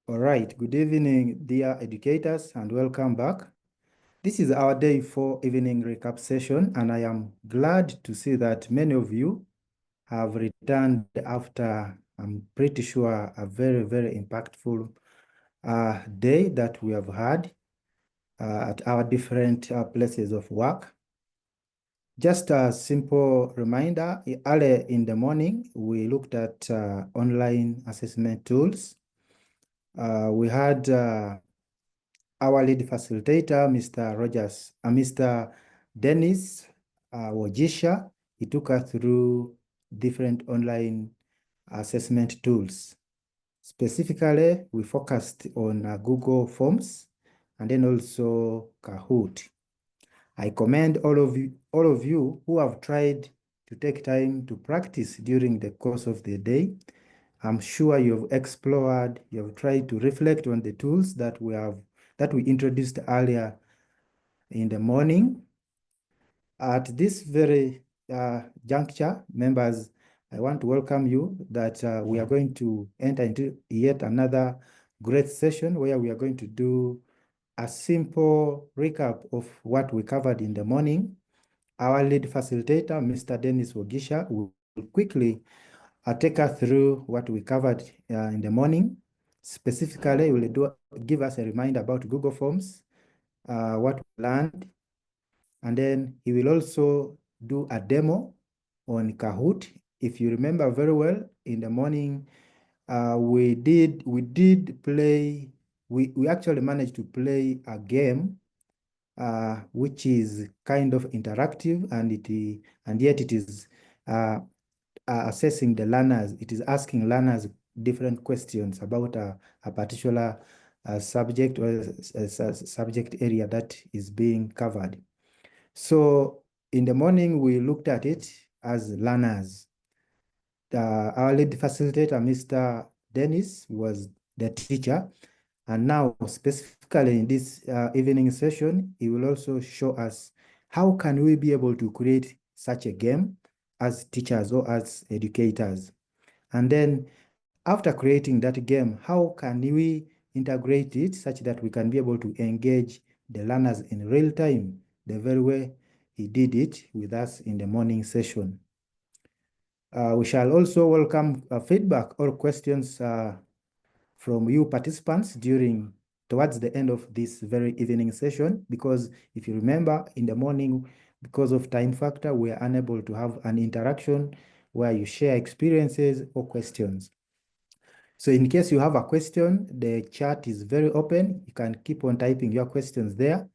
All right, good evening, dear educators, and welcome back. This is our day 4 evening recap session, and I am glad to see that many of you have returned after, I'm pretty sure, a very, very impactful day that we have had at our different places of work. Just a simple reminder, early in the morning, we looked at online assessment tools. We had our lead facilitator, Mr. Dennis Wojisha. He took us through different online assessment tools. Specifically, we focused on Google Forms and then also Kahoot. I commend all of you who have tried to take time to practice during the course of the day. I'm sure you've explored, you've tried to reflect on the tools that we introduced earlier in the morning. At this very juncture, members, I want to welcome you that we are going to enter into yet another great session where we are going to do a simple recap of what we covered in the morning. Our lead facilitator, Mr. Dennis Wogisha, will quickly take us through what we covered in the morning. Specifically, he will give us a reminder about Google Forms, what we learned, and then he will also do a demo on Kahoot. If you remember very well, in the morning, we actually managed to play a game which is kind of interactive, and yet it is assessing the learners. It is asking learners different questions about a particular subject or a subject area that is being covered. So in the morning, we looked at it as learners. Our lead facilitator, Mr. Dennis, was the teacher. And now, specifically in this evening session, he will also show us how can we be able to create such a game as teachers or as educators. And then after creating that game, how can we integrate it such that we can be able to engage the learners in real time, the very way he did it with us in the morning session. We shall also welcome feedback or questions from you participants towards the end of this very evening session, because if you remember, in the morning, because of time factor, we are unable to have an interaction where you share experiences or questions. So in case you have a question, the chat is very open. You can keep on typing your questions there.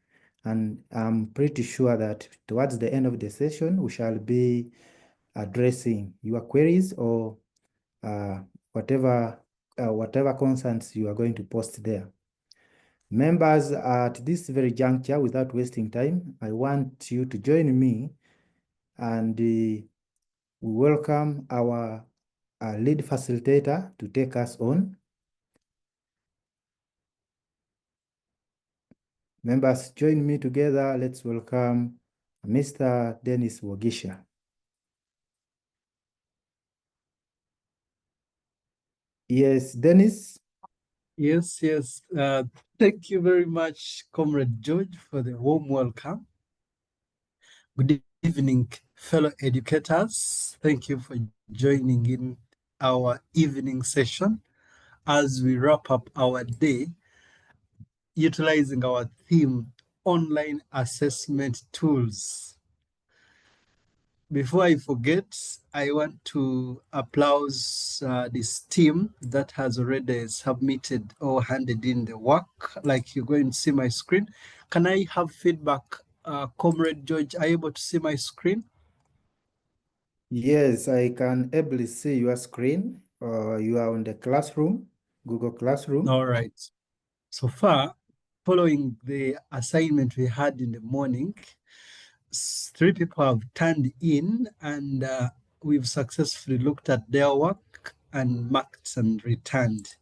And I'm pretty sure that towards the end of the session, we shall be addressing your queries or whatever concerns you are going to post there. Members, at this very juncture, without wasting time, I want you to join me and we welcome our lead facilitator to take us on. Members, join me together. Let's welcome Mr. Dennis Wogisha. Yes, Dennis. Yes. Thank you very much, Comrade George, for the warm welcome. Good evening, fellow educators. Thank you for joining in our evening session as we wrap up our day utilizing our theme, online assessment tools. Before I forget, I want to applaud this team that has already submitted or handed in the work. Like you're going to see my screen. Can I have feedback? Comrade George, are you able to see my screen? Yes, I can ably see your screen. You are on the classroom, Google Classroom. All right. So far, following the assignment we had in the morning, 3 people have turned in and we've successfully looked at their work and marked and returned.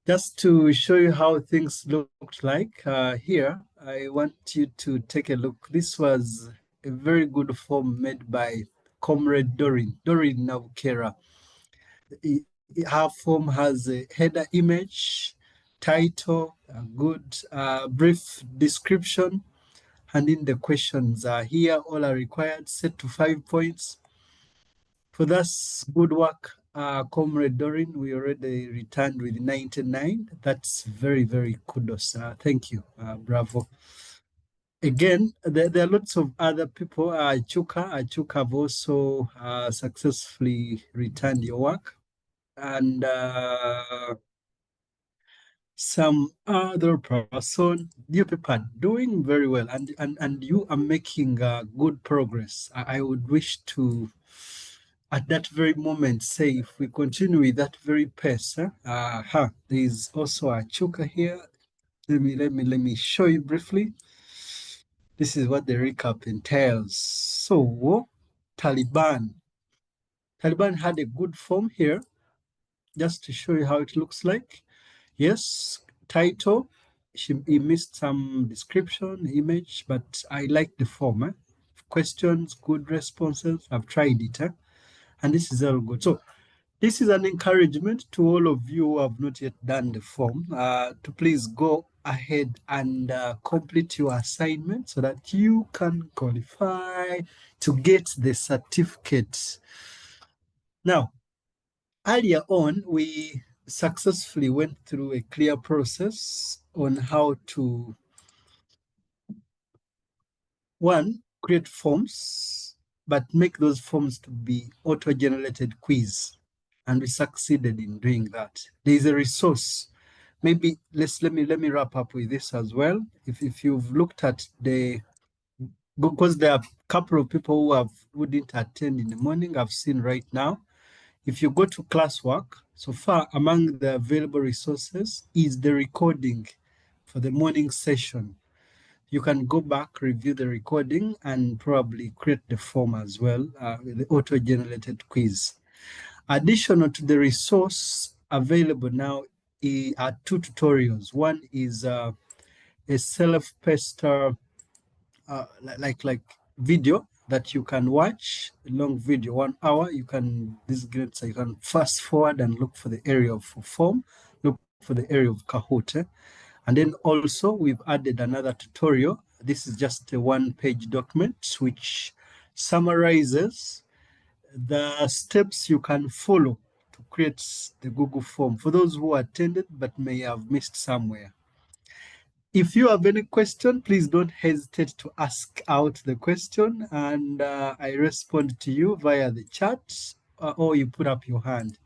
Just to show you how things looked like here, I want you to take a look. This was a very good form made by Comrade Dorin Navukera. Her form has a header image, title, a good brief description, and in the questions are here. All are required, set to 5 points. For this good work, Comrade Dorin, we already returned with 99. That's very, very kudos. Thank you. Bravo. Again, there are lots of other people. Chuka have also successfully returned your work. And some other person, you people are doing very well, and you are making good progress. I would wish to, at that very moment, say if we continue with that very pace, there's also a chuka here. Let me show you briefly. This is what the recap entails. So, Taliban had a good form here, just to show you how it looks like. Yes, title. He missed some description, image, but I like the form. Questions, good responses. I've tried it, and this is all good. So this is an encouragement to all of you who have not yet done the form to please go ahead and complete your assignment so that you can qualify to get the certificate. Now, earlier on, we successfully went through a clear process on how to, one, create forms, but make those forms to be auto-generated quiz. And we succeeded in doing that. There is a resource. Maybe let me wrap up with this as well. If you've looked at because there are a couple of people who didn't attend in the morning, I've seen right now. If you go to classwork, so far among the available resources is the recording for the morning session. You can go back, review the recording, and probably create the form as well with the auto-generated quiz. Additional to the resource available now are 2 tutorials. One is a self-paced like video that you can watch, a long video, 1 hour. You can, this is great, so you can fast forward and look for the area of form, look for the area of Kahoot. And then also we've added another tutorial. This is just a 1-page document which summarizes the steps you can follow to create the Google form for those who attended but may have missed somewhere. If you have any question, please don't hesitate to ask out the question, and I respond to you via the chat or you put up your hand.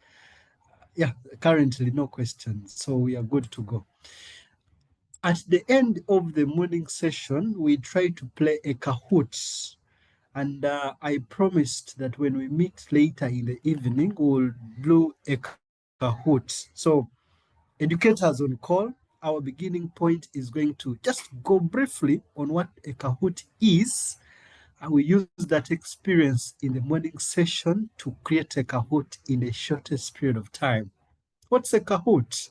Yeah, currently no questions, so we are good to go. At the end of the morning session, we try to play a Kahoot. And I promised that when we meet later in the evening, we'll do a Kahoot. So educators on call, our beginning point is going to just go briefly on what a Kahoot is. And we use that experience in the morning session to create a Kahoot in the shortest period of time. What's a Kahoot?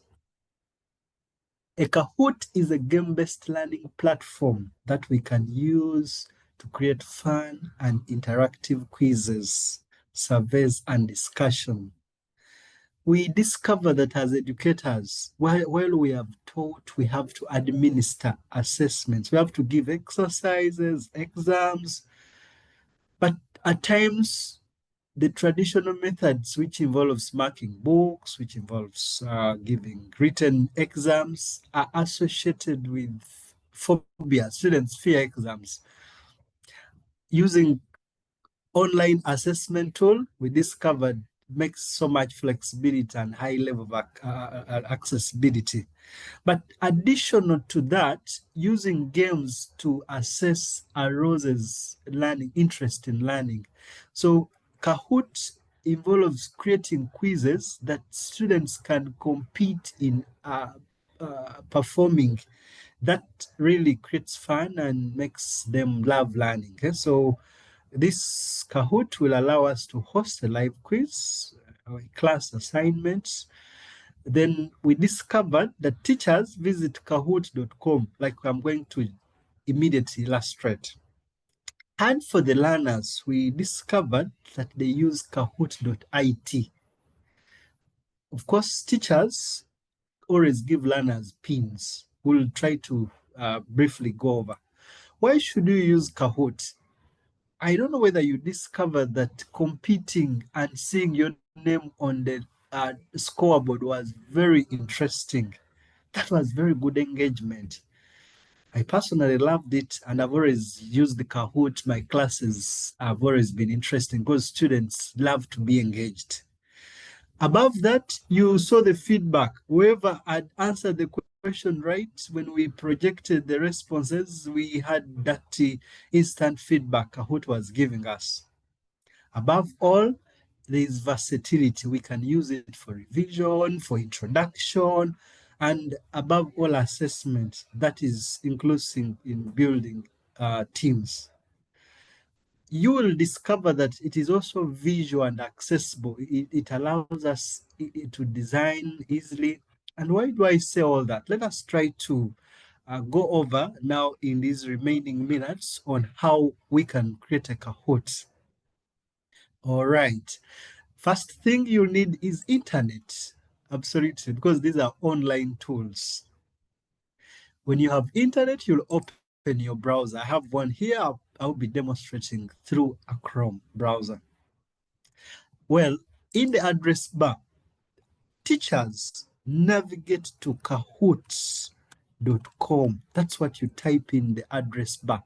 A Kahoot is a game-based learning platform that we can use to create fun and interactive quizzes, surveys, and discussion. We discover that as educators, while we have taught, we have to administer assessments. We have to give exercises, exams, but at times, the traditional methods, which involves marking books, which involves giving written exams, are associated with phobia. Students fear exams. Using online assessment tool, we discovered makes so much flexibility and high level of accessibility. But additional to that, using games to assess arouses learning, interest in learning. So Kahoot involves creating quizzes that students can compete in performing. That really creates fun and makes them love learning. Okay? So this Kahoot will allow us to host a live quiz, class assignments. Then we discovered that teachers visit kahoot.com, like I'm going to immediately illustrate. And for the learners, we discovered that they use kahoot.it. Of course, teachers always give learners pins. We'll try to briefly go over. Why should you use Kahoot? I don't know whether you discovered that competing and seeing your name on the scoreboard was very interesting. That was very good engagement. I personally loved it, and I've always used the Kahoot. My classes have always been interesting because students love to be engaged. Above that, you saw the feedback. Whoever had answered the question right, when we projected the responses, we had that instant feedback Kahoot was giving us. Above all, there is versatility. We can use it for revision, for introduction, and above all, assessment. That is inclusive in building teams. You will discover that it is also visual and accessible. It allows us to design easily. And why do I say all that? Let us try to go over now in these remaining minutes on how we can create a Kahoot. All right. First thing you need is internet. Absolutely, because these are online tools. When you have internet, you'll open your browser. I have one here. I'll be demonstrating through a Chrome browser. Well, in the address bar, teachers navigate to kahoots.com. That's what you type in the address bar.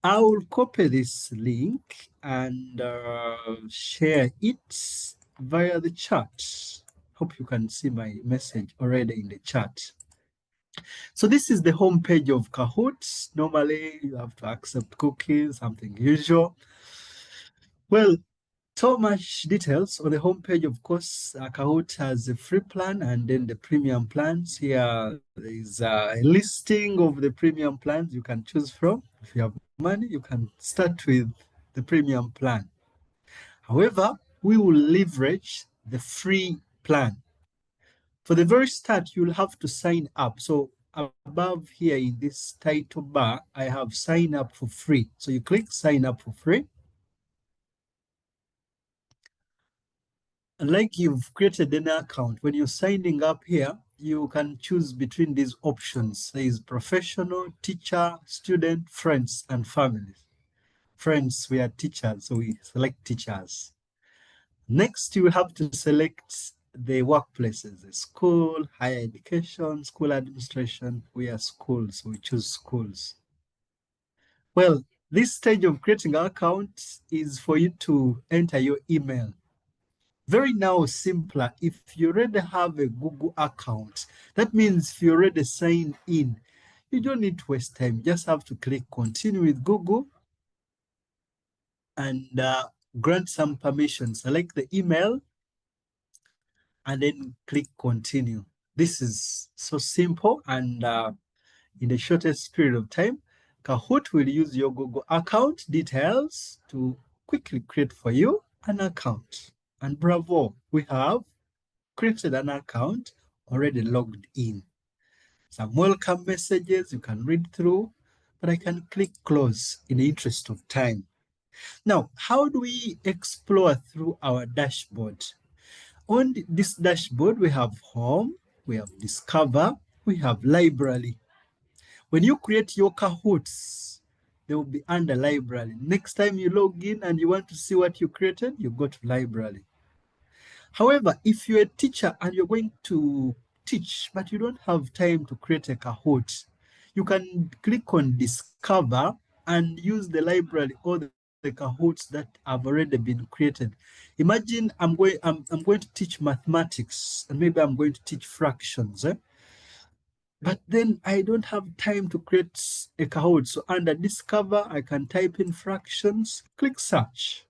I will copy this link and share it via the chat. Hope you can see my message already in the chat. So this is the home page of Kahoot. Normally, you have to accept cookies, something usual. Well, so much details on the homepage. Of course, Kahoot has a free plan and then the premium plans. Here is a listing of the premium plans you can choose from. If you have money, you can start with the premium plan. However, we will leverage the free plan. For the very start, you'll have to sign up. So above here in this title bar, I have sign up for free. So you click sign up for free. Like you've created an account, when you're signing up here, you can choose between these options. There is professional, teacher, student, friends, and families. Friends, we are teachers, so we select teachers. Next, you will have to select the workplaces, the school, higher education, school administration. We are schools, so we choose schools. Well, this stage of creating an account is for you to enter your email. Very now simpler. If you already have a Google account, that means if you already signed in, you don't need to waste time. Just have to click continue with Google and grant some permission. Select the email and then click continue. This is so simple, and in the shortest period of time, Kahoot will use your Google account details to quickly create for you an account. And bravo, we have created an account, already logged in. Some welcome messages you can read through, but I can click close in the interest of time. Now, how do we explore through our dashboard? On this dashboard, we have home, we have discover, we have library. When you create your Kahoots, they will be under library. Next time you log in and you want to see what you created, you go to library. However, if you're a teacher and you're going to teach, but you don't have time to create a Kahoot, you can click on Discover and use the library or the Kahoots that have already been created. Imagine I'm going to teach mathematics, and maybe I'm going to teach fractions. But then I don't have time to create a Kahoot. So under Discover, I can type in fractions, click search.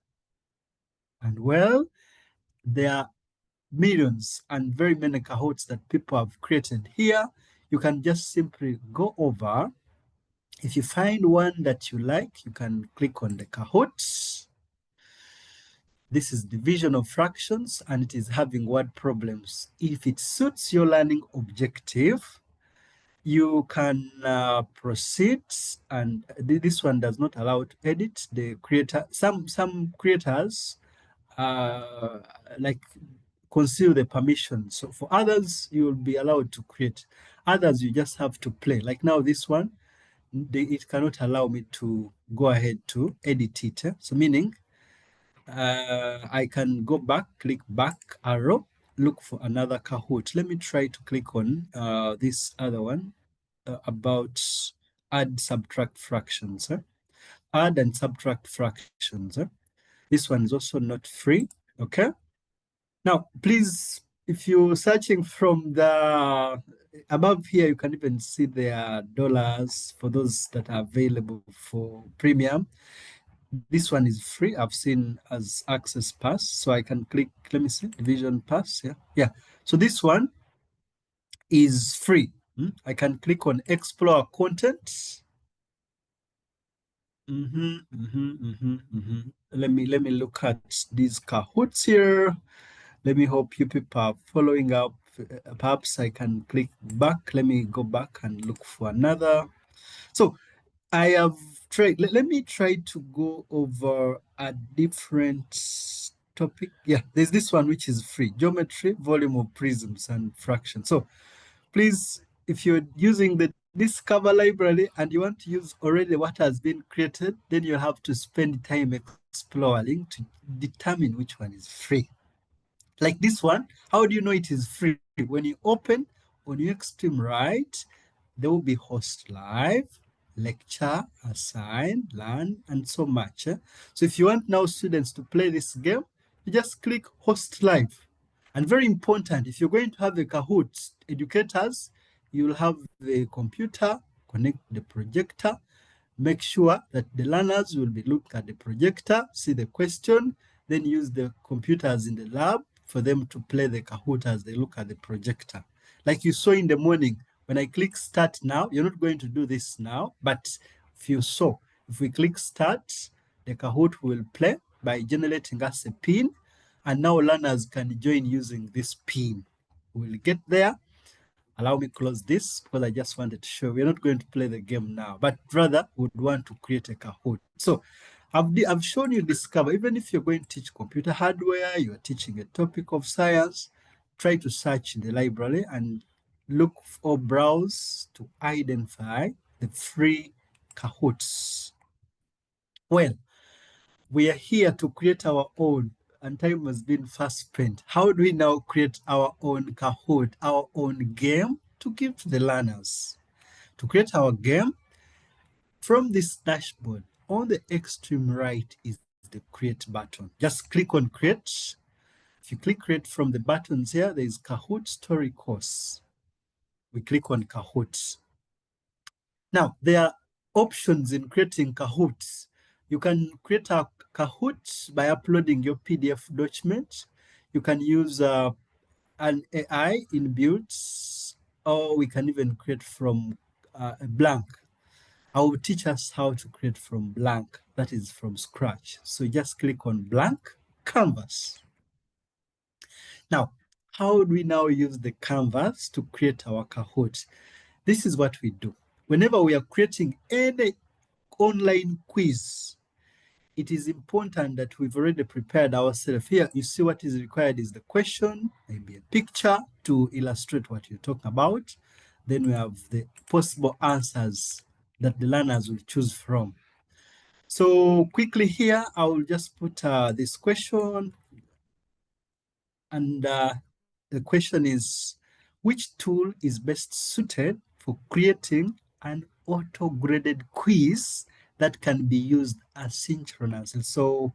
And well, there are millions and very many Kahoots that people have created here. You can just simply go over. If you find one that you like, you can click on the Kahoots. This is division of fractions and it is having word problems. If it suits your learning objective, you can proceed, and this one does not allow to edit. The creator, some creators like conceal the permission. So for others, you will be allowed to create. Others, you just have to play. Like now, this one, it cannot allow me to go ahead to edit it. So meaning I can go back, click back arrow, look for another Kahoot. Let me try to click on this other one about add subtract fractions. Add and subtract fractions. This one is also not free. Okay. Now, please, if you're searching from the above here, you can even see their dollars for those that are available for premium. This one is free. I've seen as access pass. So I can click, let me see, division pass. Yeah. Yeah. So this one is free. I can click on explore content. Let me look at these Kahoots here. Let me hope you people are following up. Perhaps I can click back. Let me go back and look for another. So I have tried. Let me try to go over a different topic. Yeah, there's this one which is free: geometry, volume of prisms, and fractions. So please, if you're using the Discover library and you want to use already what has been created, then you have to spend time exploring to determine which one is free. Like this one, how do you know it is free? When you open on your extreme right, there will be host live, lecture, assign, learn, and so much. So if you want now students to play this game, you just click host live. And very important, if you're going to have a Kahoot educators, you'll have the computer, connect the projector, make sure that the learners will be looking at the projector, see the question, then use the computers in the lab for them to play the Kahoot as they look at the projector. Like you saw in the morning, when I click start now, you're not going to do this now, but if you saw, if we click start, the Kahoot will play by generating us a pin, and now learners can join using this pin. We'll get there. Allow me close this because I just wanted to show we're not going to play the game now, but rather would want to create a Kahoot. So I've shown you Discover. Even if you're going to teach computer hardware, you're teaching a topic of science, try to search in the library and look or browse to identify the free Kahoots. Well, we are here to create our own, and time has been fast spent. How do we now create our own Kahoot, our own game to give to the learners? To create our game, from this dashboard, on the extreme right is the create button. Just click on create. If you click create from the buttons here, there is Kahoot story course. We click on Kahoot. Now, there are options in creating Kahoots. You can create a Kahoot by uploading your PDF document. You can use an AI inbuilt, or we can even create from a blank. I will teach us how to create from blank, that is from scratch. So just click on blank canvas. Now, how do we now use the canvas to create our Kahoot? This is what we do. Whenever we are creating any online quiz, it is important that we've already prepared ourselves. Here, you see what is required is the question, maybe a picture to illustrate what you're talking about. Then we have the possible answers that the learners will choose from. So quickly here, I will just put this question. And the question is, which tool is best suited for creating an auto-graded quiz that can be used asynchronously? So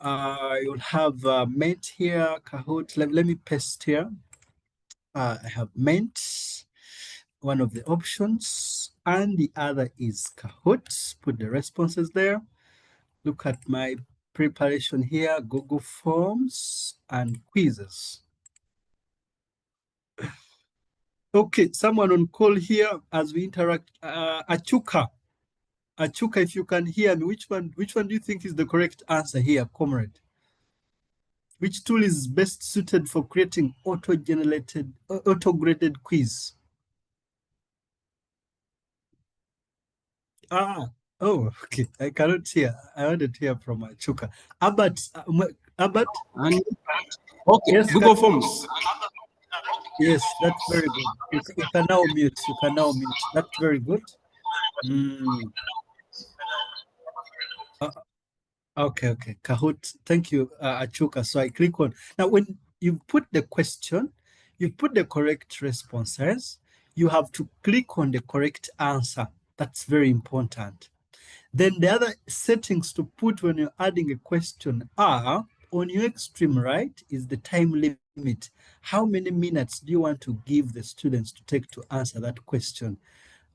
you'll have Ment here, Kahoot. Let me paste here. I have Ment, one of the options, and the other is Kahoot. Put the responses there. Look at my preparation here, Google Forms and quizzes. Okay, someone on call here as we interact. Achuka, if you can hear me, which one do you think is the correct answer here, comrade? Which tool is best suited for creating auto-graded quiz? Oh, okay. I cannot hear. I wanted to hear from Achuka. Abat, Okay, Yes, Google Forms. yes, that's very good. You can now mute. You can now mute. That's very good. Okay, okay. Kahoot, thank you, Achuka. So I click on, now when you put the question, you put the correct responses, you have to click on the correct answer. That's very important. Then the other settings to put when you're adding a question are, on your extreme right is the time limit. How many minutes do you want to give the students to take to answer that question?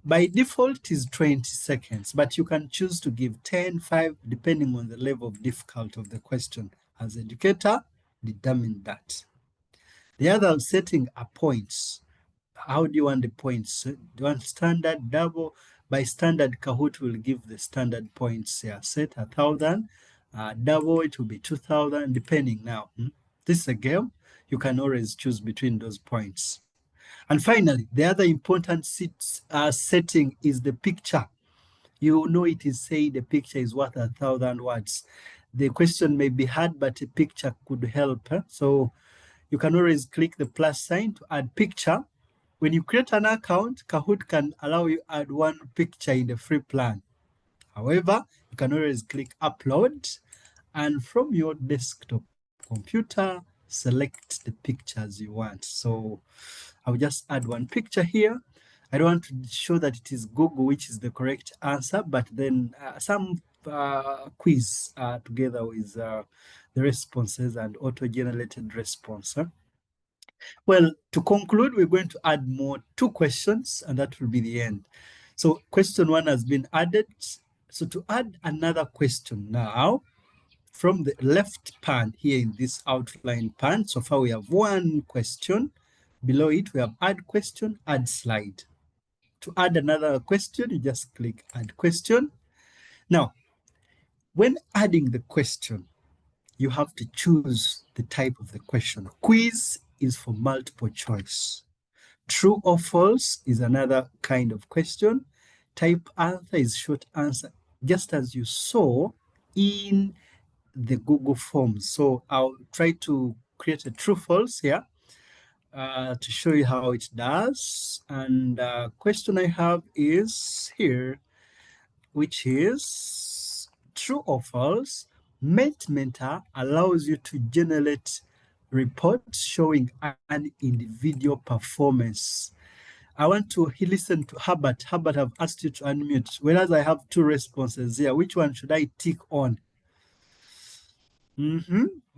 By default is 20 seconds, but you can choose to give 10, 5, depending on the level of difficulty of the question. As educator, determine that. The other setting are points. How do you want the points? Do you want standard, double? By standard, Kahoot will give the standard points here. Set 1,000, double it will be 2,000, depending now. This is a game. You can always choose between those points. And finally, the other important setting is the picture. You know it is saying the picture is worth 1,000 words. The question may be hard, but a picture could help. So you can always click the plus sign to add picture. When you create an account, Kahoot can allow you add one picture in the free plan. However, you can always click upload, and from your desktop computer, select the pictures you want. So I'll just add one picture here. I don't want to show that it is Google, which is the correct answer, but then some quiz together with the responses and auto-generated response. Well, to conclude, we're going to add more 2 questions, and that will be the end. So question 1 has been added. So to add another question now, from the left pan here in this outline pan, so far we have 1 question. Below it, we have add question, add slide. To add another question, you just click add question. Now, when adding the question, you have to choose the type of the question. Quiz is for multiple choice. True or false is another kind of question. Type answer is short answer, just as you saw in the Google Forms. So I'll try to create a true false here to show you how it does. And question I have is here, which is true or false. Mentimeter allows you to generate reports showing an individual performance. I want to listen to Herbert. Herbert, I've asked you to unmute. Whereas I have 2 responses here. Which one should I tick on?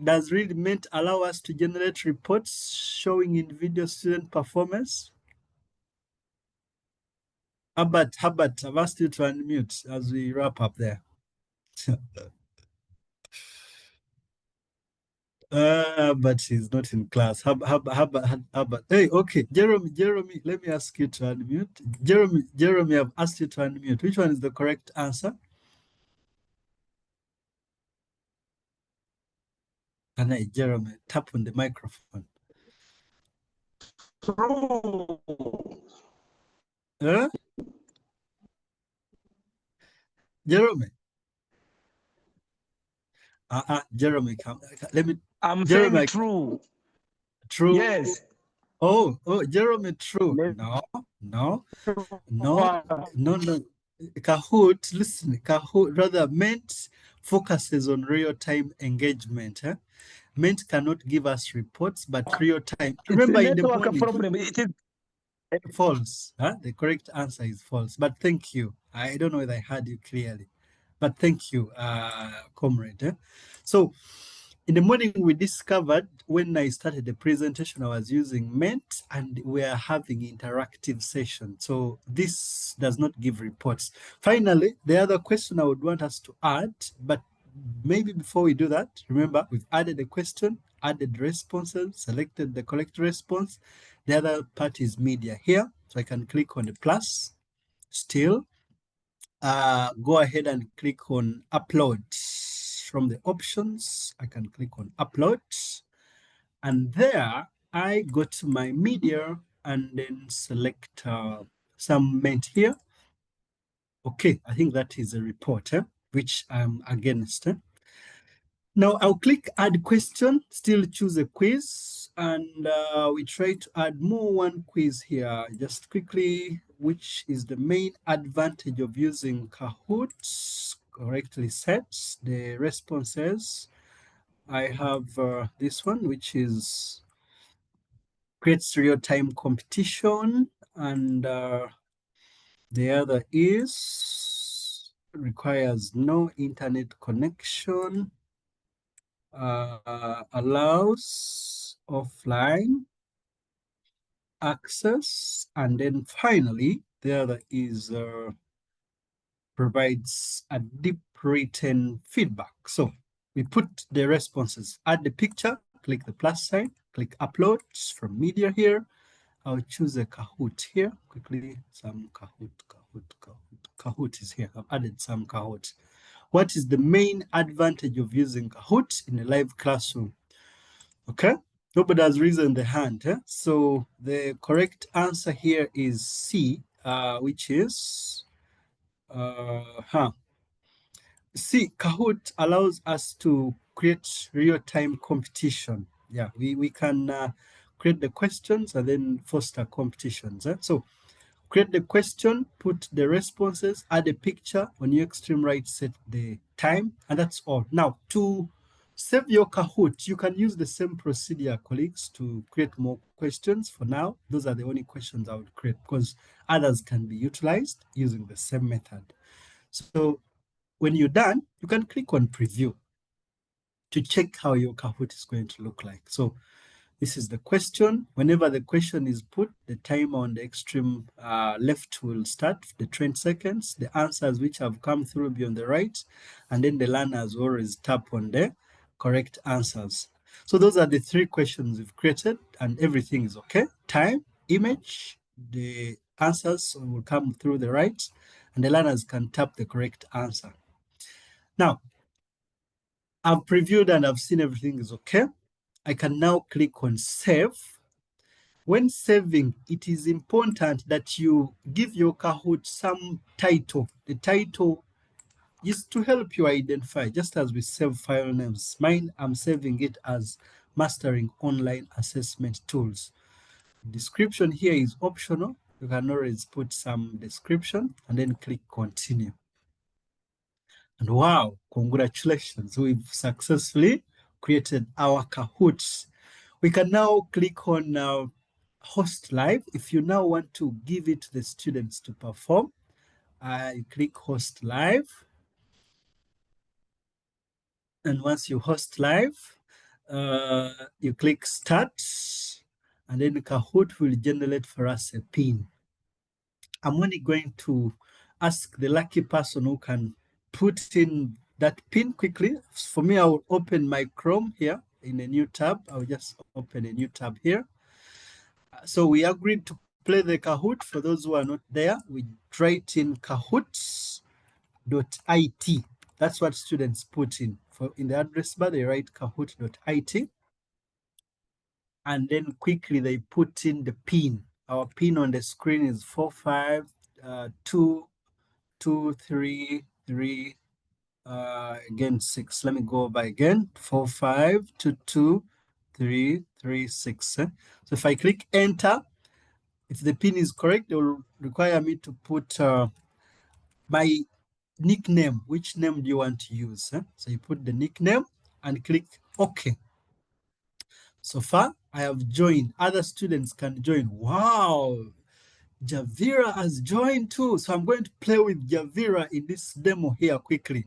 Does really Ment allow us to generate reports showing individual student performance? Herbert, I've asked you to unmute as we wrap up there. But she's not in class. Herbert. Hey, okay, Jeremy, let me ask you to unmute. Jeremy, I've asked you to unmute. Which one is the correct answer? And I, Jeremy, tap on the microphone. True. Jeremy. Jeremy, let me. I'm Jeremy, saying true. True. Yes. Oh, Jeremy, true. No. Kahoot, listen, Kahoot rather Ment focuses on real-time engagement. Ment cannot give us reports, but real-time. Remember it's a in the network morning. problem. It is false. The correct answer is false. But thank you. I don't know whether I heard you clearly, but thank you, comrade. So in the morning, we discovered when I started the presentation, I was using Ment and we are having interactive session. So this does not give reports. Finally, the other question I would want us to add, but maybe before we do that, remember, we've added a question, added responses, selected the correct response. The other part is media here. So I can click on the plus, still, go ahead and click on upload. From the options, I can click on upload. And there I go to my media and then select some Ment here. Okay, I think that is a report, which I'm against. Now I'll click add question, still choose a quiz, and we try to add one quiz here. Just quickly, which is the main advantage of using Kahoot? Correctly set the responses. I have this one, which is creates real-time competition, and the other is requires no internet connection, allows offline access, and then finally the other is provides a deep written feedback. So we put the responses, add the picture, click the plus sign, click uploads from media here. I'll choose a Kahoot here quickly. Some Kahoot is here. I've added some Kahoot. What is the main advantage of using Kahoot in a live classroom? Okay, nobody has risen the hand. So the correct answer here is C, which is See, Kahoot allows us to create real-time competition. Yeah, we can create the questions and then foster competitions. So create the question, put the responses, add a picture. On your extreme right, set the time, and that's all. Now, to save your Kahoot, you can use the same procedure, colleagues, to create more questions. For now, those are the only questions I would create because others can be utilized using the same method. So when you're done, you can click on preview to check how your Kahoot is going to look like. So this is the question. Whenever the question is put, the timer on the extreme left will start, the 20 seconds. The answers which have come through will be on the right. And then the learners will always tap on the correct answers. So those are the three questions we've created and everything is okay. Time, image, the answers will come through the right and the learners can tap the correct answer. Now, I've previewed and I've seen everything is okay. I can now click on save. When saving, it is important that you give your Kahoot some title. The title is to help you identify, just as we save file names. Mine, I'm saving it as Mastering Online Assessment Tools. Description here is optional. You can always put some description and then click continue. And wow, congratulations, we've successfully created our Kahoots. We can now click on host live. If you now want to give it to the students to perform, you click host live. And once you host live, you click start, and then Kahoot will generate for us a pin. I'm only going to ask the lucky person who can put in that pin quickly. For me, I will open my Chrome here in a new tab. I'll just open a new tab here. So we agreed to play the Kahoot. For those who are not there, we write in kahoots.it. That's what students put in. In the address bar, they write kahoot.it. And then quickly they put in the pin. Our pin on the screen is 45223 again 6. Let me go by again. 4522336. So if I click enter, if the pin is correct, it will require me to put my nickname. Which name do you want to use? So you put the nickname and click OK. So far, I have joined. Other students can join. Wow, Javira has joined too. So I'm going to play with Javira in this demo here quickly.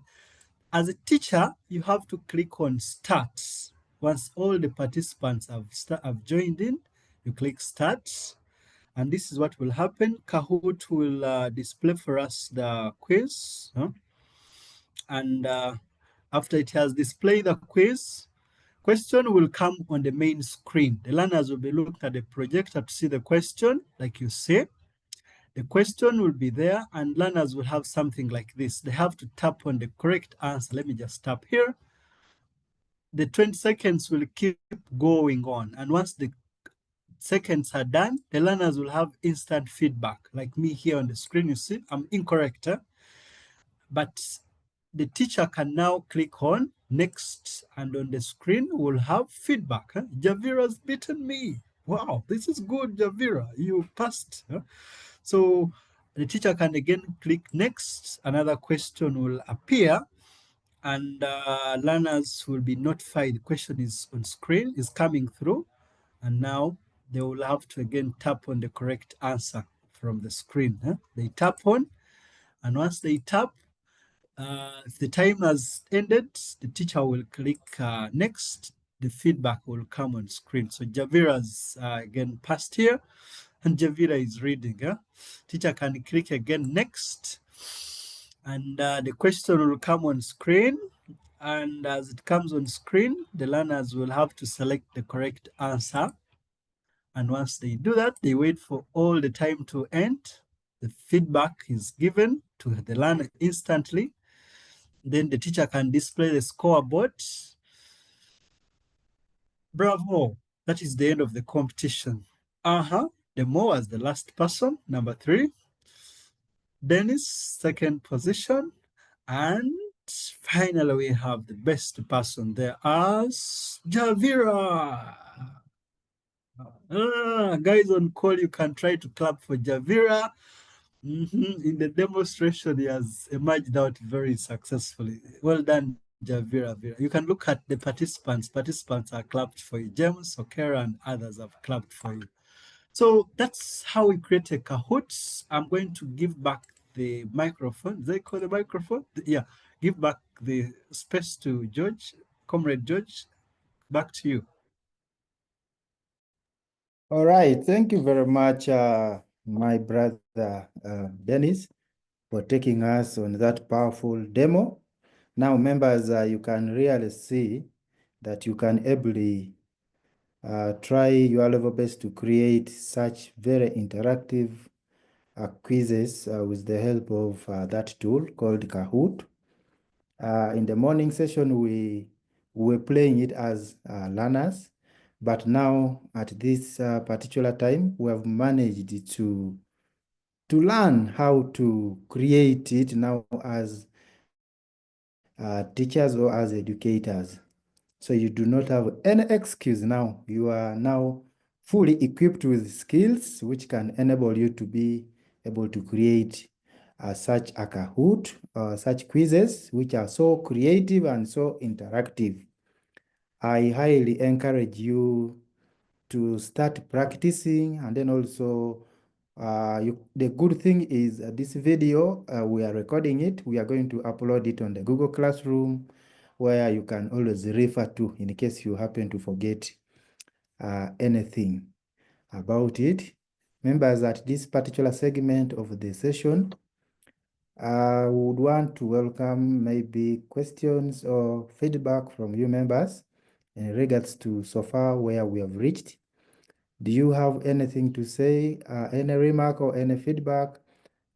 As a teacher, you have to click on start. Once all the participants have joined in, you click start. And this is what will happen. Kahoot will display for us the quiz. And after it has displayed the quiz, question will come on the main screen. The learners will be looking at the projector to see the question, like you see. The question will be there and learners will have something like this. They have to tap on the correct answer. Let me just tap here. The 20 seconds will keep going on. And once the seconds are done, the learners will have instant feedback. Like me here on the screen, you see, I'm incorrect. But the teacher can now click on next, and on the screen we'll have feedback. Javira's beaten me. Wow, this is good, Javira. You passed. So the teacher can again click next. Another question will appear, and learners will be notified the question is on screen, is coming through, and now they will have to again tap on the correct answer from the screen. They tap on, and once they tap, if the time has ended, the teacher will click next. The feedback will come on screen. So Javira's again passed here, and Javira is reading. Teacher can click again next, and the question will come on screen. And as it comes on screen, the learners will have to select the correct answer. And once they do that, they wait for all the time to end. The feedback is given to the learner instantly. Then the teacher can display the scoreboard. Bravo! That is the end of the competition. Demo was the last person, number 3. Dennis, second position. And finally, we have the best person there as Javira. Guys on call, you can try to clap for Javira. In the demonstration, he has emerged out very successfully. Well done, Javira. You can look at the participants. Participants are clapped for you. James, Okera, and others have clapped for you. So that's how we create a Kahoot. I'm going to give back the microphone. They call the microphone? Yeah. Give back the space to George. Comrade George, back to you. All right, thank you very much, my brother Dennis, for taking us on that powerful demo. Now, members, you can really see that you can ably try your level best to create such very interactive quizzes with the help of that tool called Kahoot. In the morning session, we were playing it as learners, but now at this particular time, we have managed to learn how to create it now as teachers or as educators. So you do not have any excuse now. You are now fully equipped with skills which can enable you to be able to create such a Kahoot, such quizzes which are so creative and so interactive. I highly encourage you to start practicing, and then also the good thing is this video, we are recording it. We are going to upload it on the Google Classroom, where you can always refer to in case you happen to forget anything about it. Members, at this particular segment of the session, I would want to welcome maybe questions or feedback from you members in regards to so far where we have reached. Do you have anything to say, any remark or any feedback,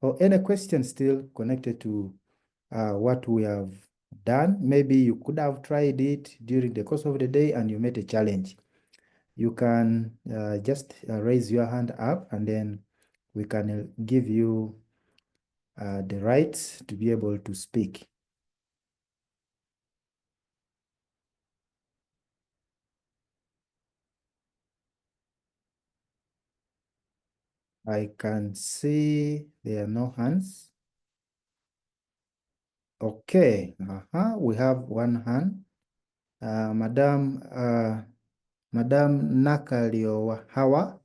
or any question still connected to what we have done? Maybe you could have tried it during the course of the day and you met a challenge. You can just raise your hand up, and then we can give you the rights to be able to speak. I can see there are no hands. Okay, we have one hand. Madam Nakalio Hawa.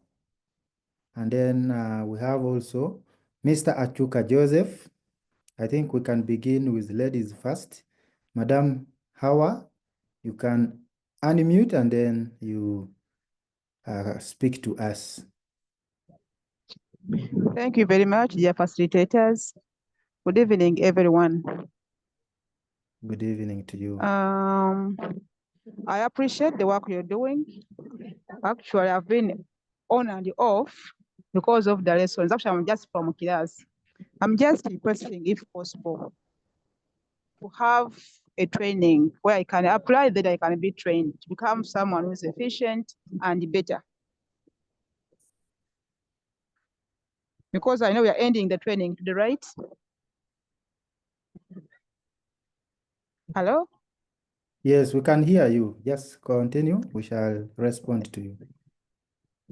And then we have also Mr. Achuka Joseph. I think we can begin with ladies first. Madam Hawa, you can unmute and then you speak to us. Thank you very much, dear facilitators. Good evening, everyone. Good evening to you. I appreciate the work you're doing. Actually, I've been on and off because of the lessons. Actually, I'm just from class. I'm just requesting, if possible, to have a training where I can apply that I can be trained to become someone who's efficient and better. Because I know we are ending the training to the right. Hello? Yes, we can hear you. Just continue. We shall respond to you.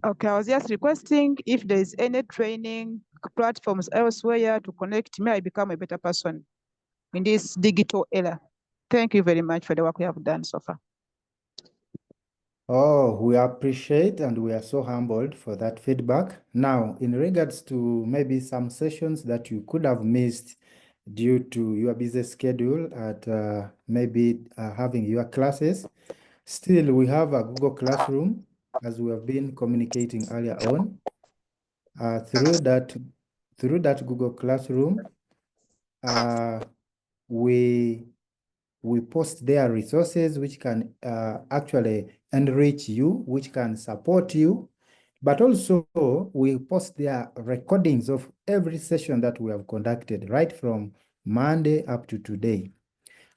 Okay, I was just requesting if there is any training platforms elsewhere to connect me, I become a better person in this digital era. Thank you very much for the work we have done so far. Oh, we appreciate and we are so humbled for that feedback. Now, in regards to maybe some sessions that you could have missed due to your busy schedule at maybe having your classes, still we have a Google Classroom as we have been communicating earlier on. Through that Google Classroom, we post their resources which can actually enrich you, which can support you, but also we post their recordings of every session that we have conducted right from Monday up to today.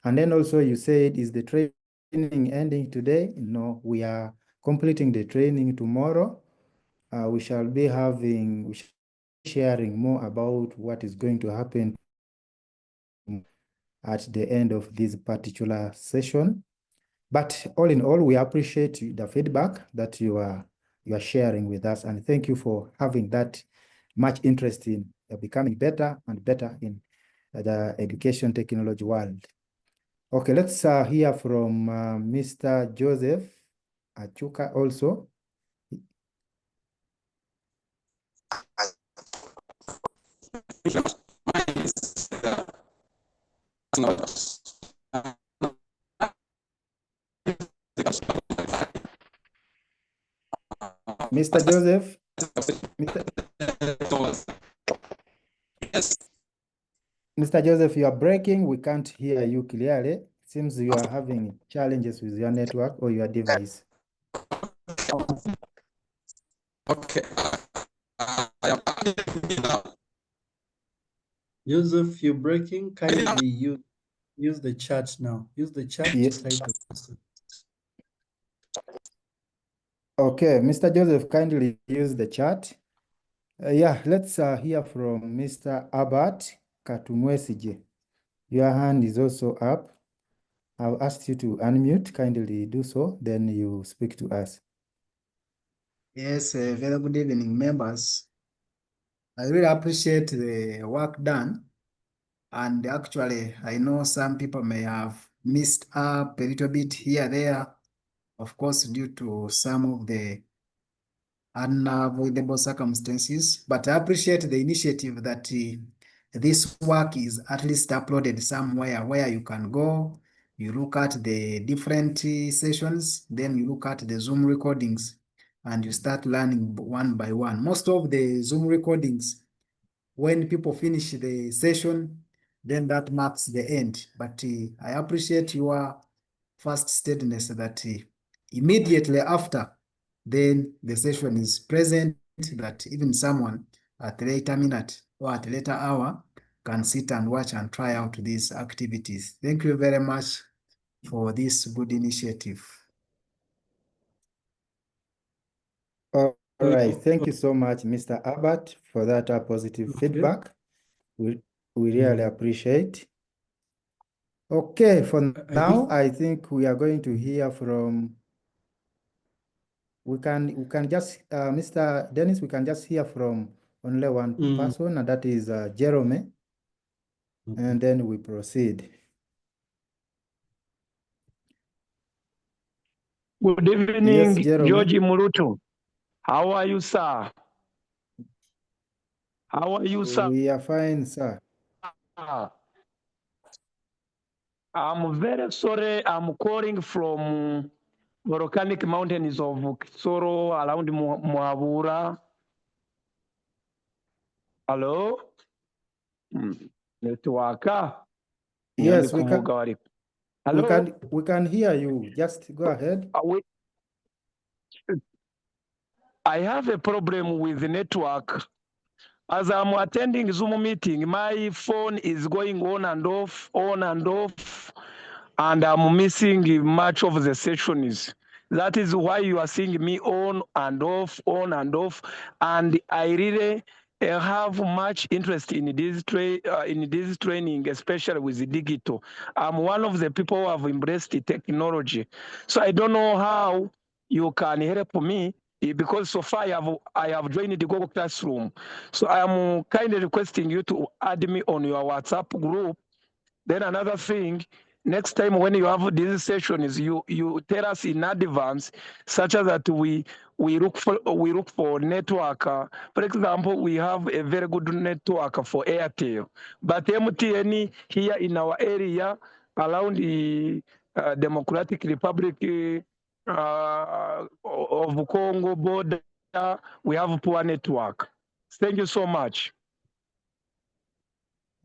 And then also you said, is the training ending today? No, we are completing the training tomorrow. We shall be sharing more about what is going to happen at the end of this particular session. But all in all, we appreciate the feedback that you are sharing with us, and thank you for having that much interest in becoming better and better in the education technology world. Okay, let's hear from Mr. Joseph Achuka also. Mr. Joseph, Mr. Joseph, you are breaking. We can't hear you clearly. Seems you are having challenges with your network or your device. Okay. Joseph, you're breaking. Kindly use the chat now. Use the chat to type the question. Okay, Mr. Joseph, kindly use the chat. Yeah, let's hear from Mr. Abbott Katumwesije. Your hand is also up. I'll ask you to unmute. Kindly do so, then you speak to us. Yes, very good evening, members. I really appreciate the work done. And actually, I know some people may have missed up a little bit here, there, of course, due to some of the unavoidable circumstances. But I appreciate the initiative that this work is at least uploaded somewhere where you can go, you look at the different sessions, then you look at the Zoom recordings, and you start learning one by one. Most of the Zoom recordings, when people finish the session, then that marks the end. But I appreciate your first steadiness that immediately after, then the session is present, that even someone at a later minute or at a later hour can sit and watch and try out these activities. Thank you very much for this good initiative. All right, thank you so much, Mr. Abbott, for that positive feedback. We really appreciate. Okay, for now, I think we are going to hear from. We can just, Mr. Dennis, we can just hear from only one person, and that is Jerome. And then we proceed. Good evening, Yes, Jerome. George Murutu. How are you, sir? How are you, sir? We are fine, sir. I'm very sorry. I'm calling from volcanic mountains of Kisoro around Muhabura. Hello? Network. Yes, Hello? we can hear you. Just go ahead. I have a problem with the network. As I'm attending Zoom meeting, my phone is going on and off, and I'm missing much of the sessions. That is why you are seeing me on and off, and I really have much interest in this training, especially with the digital. I'm one of the people who have embraced the technology. So I don't know how you can help me because so far I have joined the Google Classroom. So I am kindly requesting you to add me on your WhatsApp group. Then another thing, next time when you have these sessions, you tell us in advance, such as that we look for network. For example, we have a very good network for Airtel, but MTN here in our area around the Democratic Republic of Congo border, we have poor network. Thank you so much.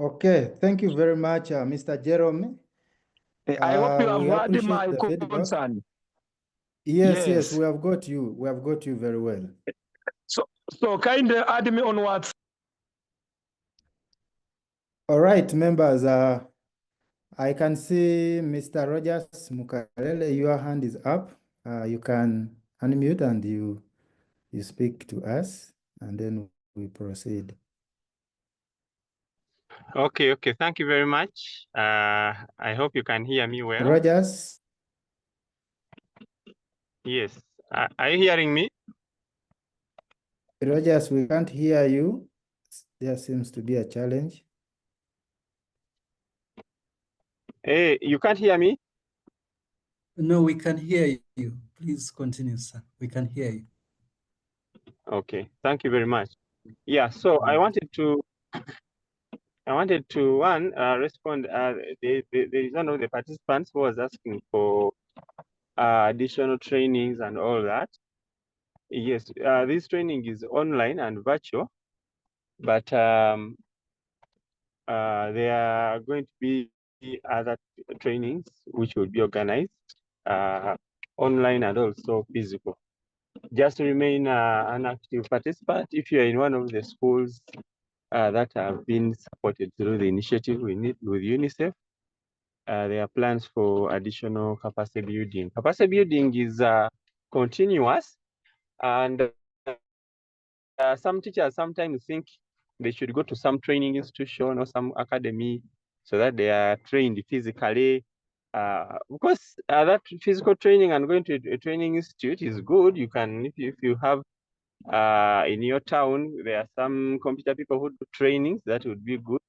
Okay, thank you very much, Mr. Jerome. I hope you We have heard appreciate my the feedback. concern. Yes, we have got you. We have got you very well. So kindly add me on WhatsApp. All right, members. I can see Mr. Rogers Mukalele, your hand is up. You can unmute and you speak to us, and then we proceed. Okay. Thank you very much. I hope you can hear me well. Rogers? Yes. Are you hearing me? Rogers, we can't hear you. There seems to be a challenge. Hey, you can't hear me? No, we can hear you. Please continue, sir. We can hear you. Okay, thank you very much. Yeah, so I wanted to respond. There is one of the participants who was asking for additional trainings and all that. Yes, this training is online and virtual, but there are going to be other trainings which will be organized online and also physical. Just remain an active participant if you're in one of the schools that have been supported through the initiative we need with UNICEF. There are plans for additional capacity building. Capacity building is continuous, and some teachers sometimes think they should go to some training institution or some academy so that they are trained physically. Because that physical training and going to a training institute is good. You can, if you have in your town, there are some computer people who do trainings, that would be good.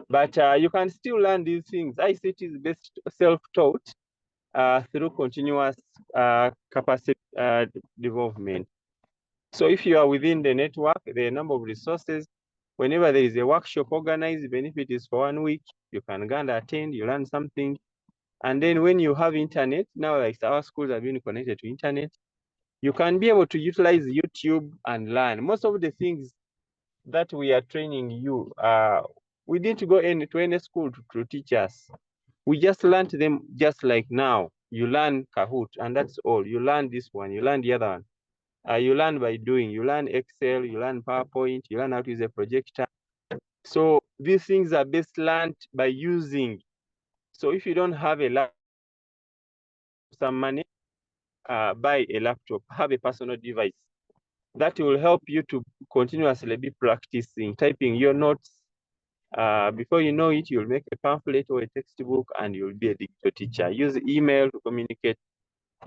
But you can still learn these things. ICT is best self-taught through continuous capacity development. So if you are within the network, the number of resources, whenever there is a workshop organized, even if it is for 1 week, you can go and attend, you learn something. And then when you have internet, now like our schools have been connected to internet, you can be able to utilize YouTube and learn. Most of the things that we are training you, we didn't go to any school to teach us. We just learned them just like now. You learn Kahoot, and that's all. You learn this one, you learn the other one. You learn by doing. You learn Excel, you learn PowerPoint, you learn how to use a projector. So these things are best learned by using. So if you don't have a laptop, some money, buy a laptop, have a personal device. That will help you to continuously be practicing, typing your notes. Before you know it, you'll make a pamphlet or a textbook and you'll be a digital teacher. Use email to communicate.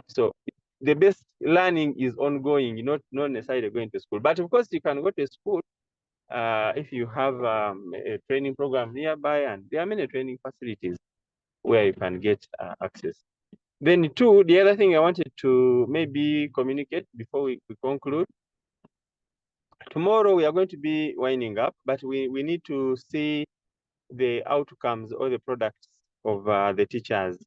So the best learning is ongoing, not necessarily going to school. But of course, you can go to school if you have a training program nearby, and there are many training facilities where you can get access. Then two, the other thing I wanted to maybe communicate before we conclude, tomorrow we are going to be winding up, but we need to see the outcomes or the products of the teachers,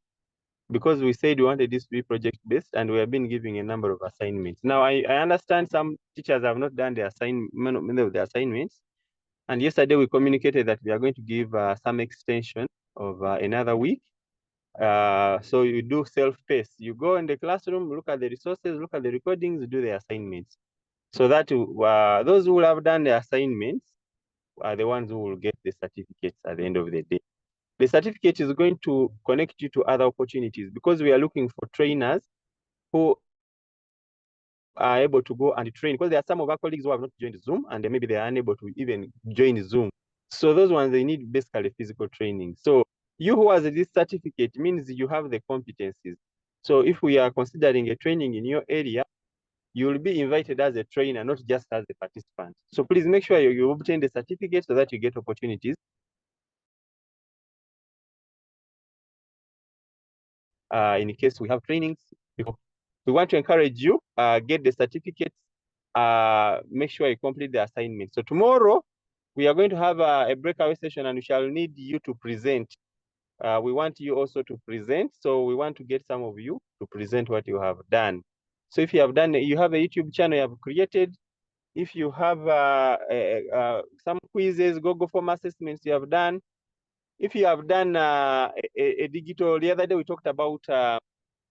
because we said we wanted this to be project-based and we have been giving a number of assignments. Now, I understand some teachers have not done their many of the assignments. And yesterday we communicated that we are going to give some extension of another week. So you do self-paced. You go in the classroom, look at the resources, look at the recordings, do the assignments. So that those who will have done the assignments are the ones who will get the certificates at the end of the day. The certificate is going to connect you to other opportunities, because we are looking for trainers who are able to go and train, because there are some of our colleagues who have not joined Zoom and maybe they are unable to even join Zoom. So those ones, they need basically physical training. So you who has this certificate means you have the competencies. So if we are considering a training in your area, you will be invited as a trainer, not just as a participant. So please make sure you obtain the certificate so that you get opportunities. In case we have trainings, we want to encourage you, get the certificates, make sure you complete the assignment. So tomorrow, we are going to have a breakaway session and we shall need you to present. We want you also to present. So we want to get some of you to present what you have done. So if you have done, you have a YouTube channel you have created. If you have some quizzes, Google Form assessments you have done. If you have done a digital, the other day we talked about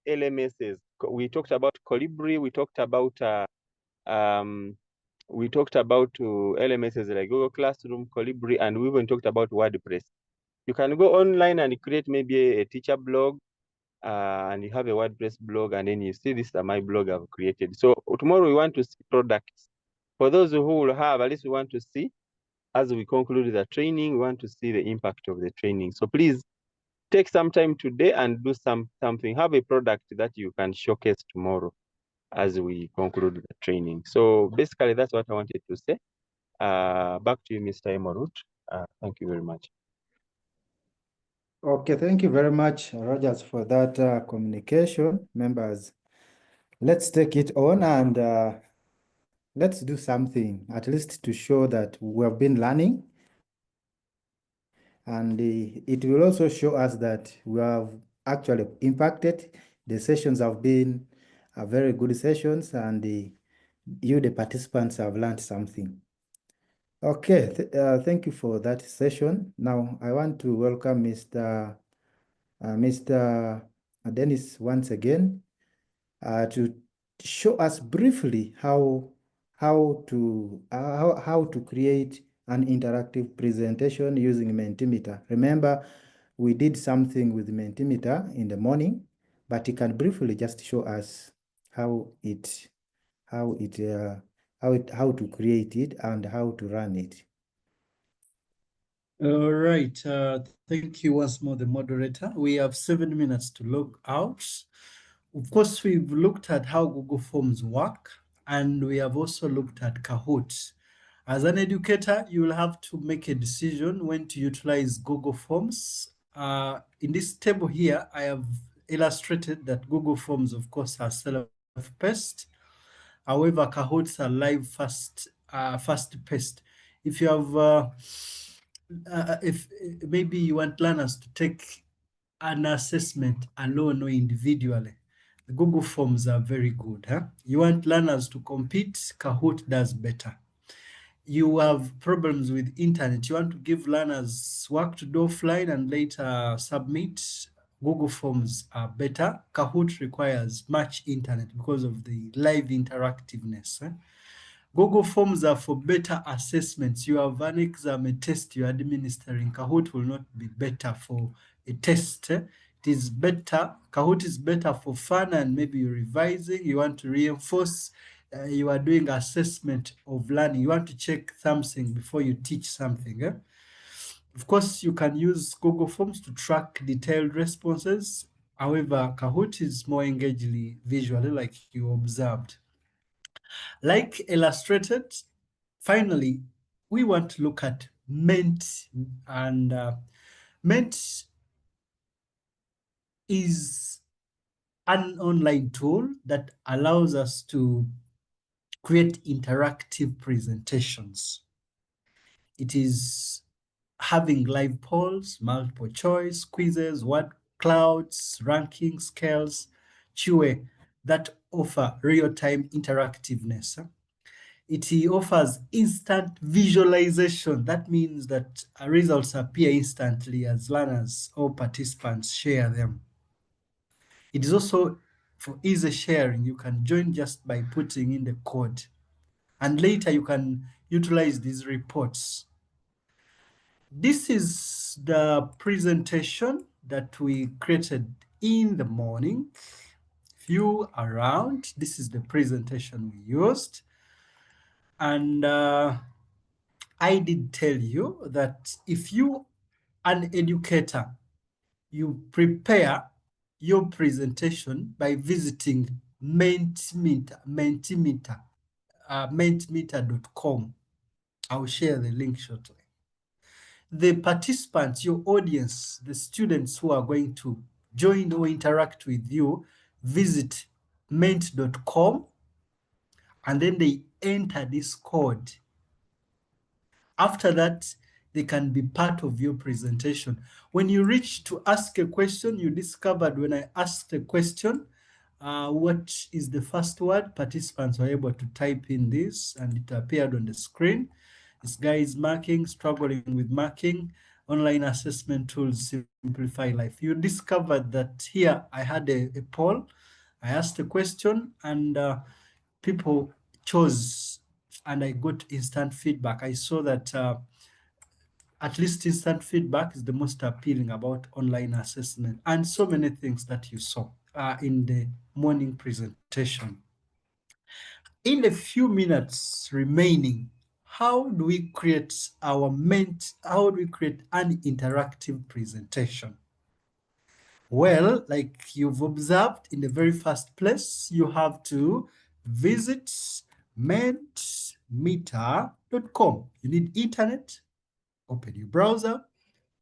LMSs. We talked about Colibri. We talked about LMSs like Google Classroom, Colibri, and we even talked about WordPress. You can go online and create maybe a teacher blog, and you have a WordPress blog, and then you see this is my blog I've created. So tomorrow we want to see products. For those who will have, at least we want to see, as we conclude the training, we want to see the impact of the training. So please take some time today and do something. Have a product that you can showcase tomorrow as we conclude the training. So basically, that's what I wanted to say. Back to you, Mr. Emorut. Thank you very much. Okay, thank you very much, Rogers, for that communication. Members, let's take it on and let's do something, at least to show that we have been learning. And it will also show us that we have actually impacted. The sessions have been very good sessions, and you, the participants, have learned something. Okay, thank you for that session. Now, I want to welcome Mr. Dennis once again to show us briefly how to create an interactive presentation using Mentimeter. Remember, we did something with Mentimeter in the morning, but he can briefly just show us how to create it and how to run it. All right. Thank you once more, the moderator. We have 7 minutes to log out. Of course, we've looked at how Google Forms work, and we have also looked at Kahoot. As an educator, you will have to make a decision when to utilize Google Forms. In this table here, I have illustrated that Google Forms, of course, are self-paced. However, Kahoots are live fast-paced. If you have if maybe you want learners to take an assessment alone or individually, the Google Forms are very good. You want learners to compete, Kahoot does better. You have problems with internet, you want to give learners work to do offline and later submit, Google Forms are better. Kahoot requires much internet because of the live interactiveness. Google Forms are for better assessments. You have an exam, a test you're administering. Kahoot will not be better for a test. It is better. Kahoot is better for fun and maybe you're revising. You want to reinforce. You are doing assessment of learning. You want to check something before you teach something. Of course, you can use Google Forms to track detailed responses. However, Kahoot is more engagingly visually, like you observed. Like illustrated, finally, we want to look at Ment, and Ment is an online tool that allows us to create interactive presentations. It is having live polls, multiple choice, quizzes, word clouds, ranking scales, QA that offer real-time interactiveness. It offers instant visualization. That means that results appear instantly as learners or participants share them. It is also for easy sharing. You can join just by putting in the code. And later you can utilize these reports. This is the presentation that we created in the morning. If you around. This is the presentation we used. And I did tell you that if you, an educator, you prepare your presentation by visiting Mentimeter.com. I'll share the link shortly. The participants, your audience, the students who are going to join or interact with you, visit ment.com and then they enter this code. After that, they can be part of your presentation. When you reach to ask a question, you discovered when I asked a question, what is the first word? Participants were able to type in this and it appeared on the screen. This guy is marking, struggling with marking. Online assessment tools simplify life. You discovered that here I had a poll. I asked a question and people chose and I got instant feedback. I saw that at least instant feedback is the most appealing about online assessment and so many things that you saw in the morning presentation. In the few minutes remaining, how do we create how do we create an interactive presentation? Well, like you've observed in the very first place, you have to visit Mentimeter.com. You need internet, open your browser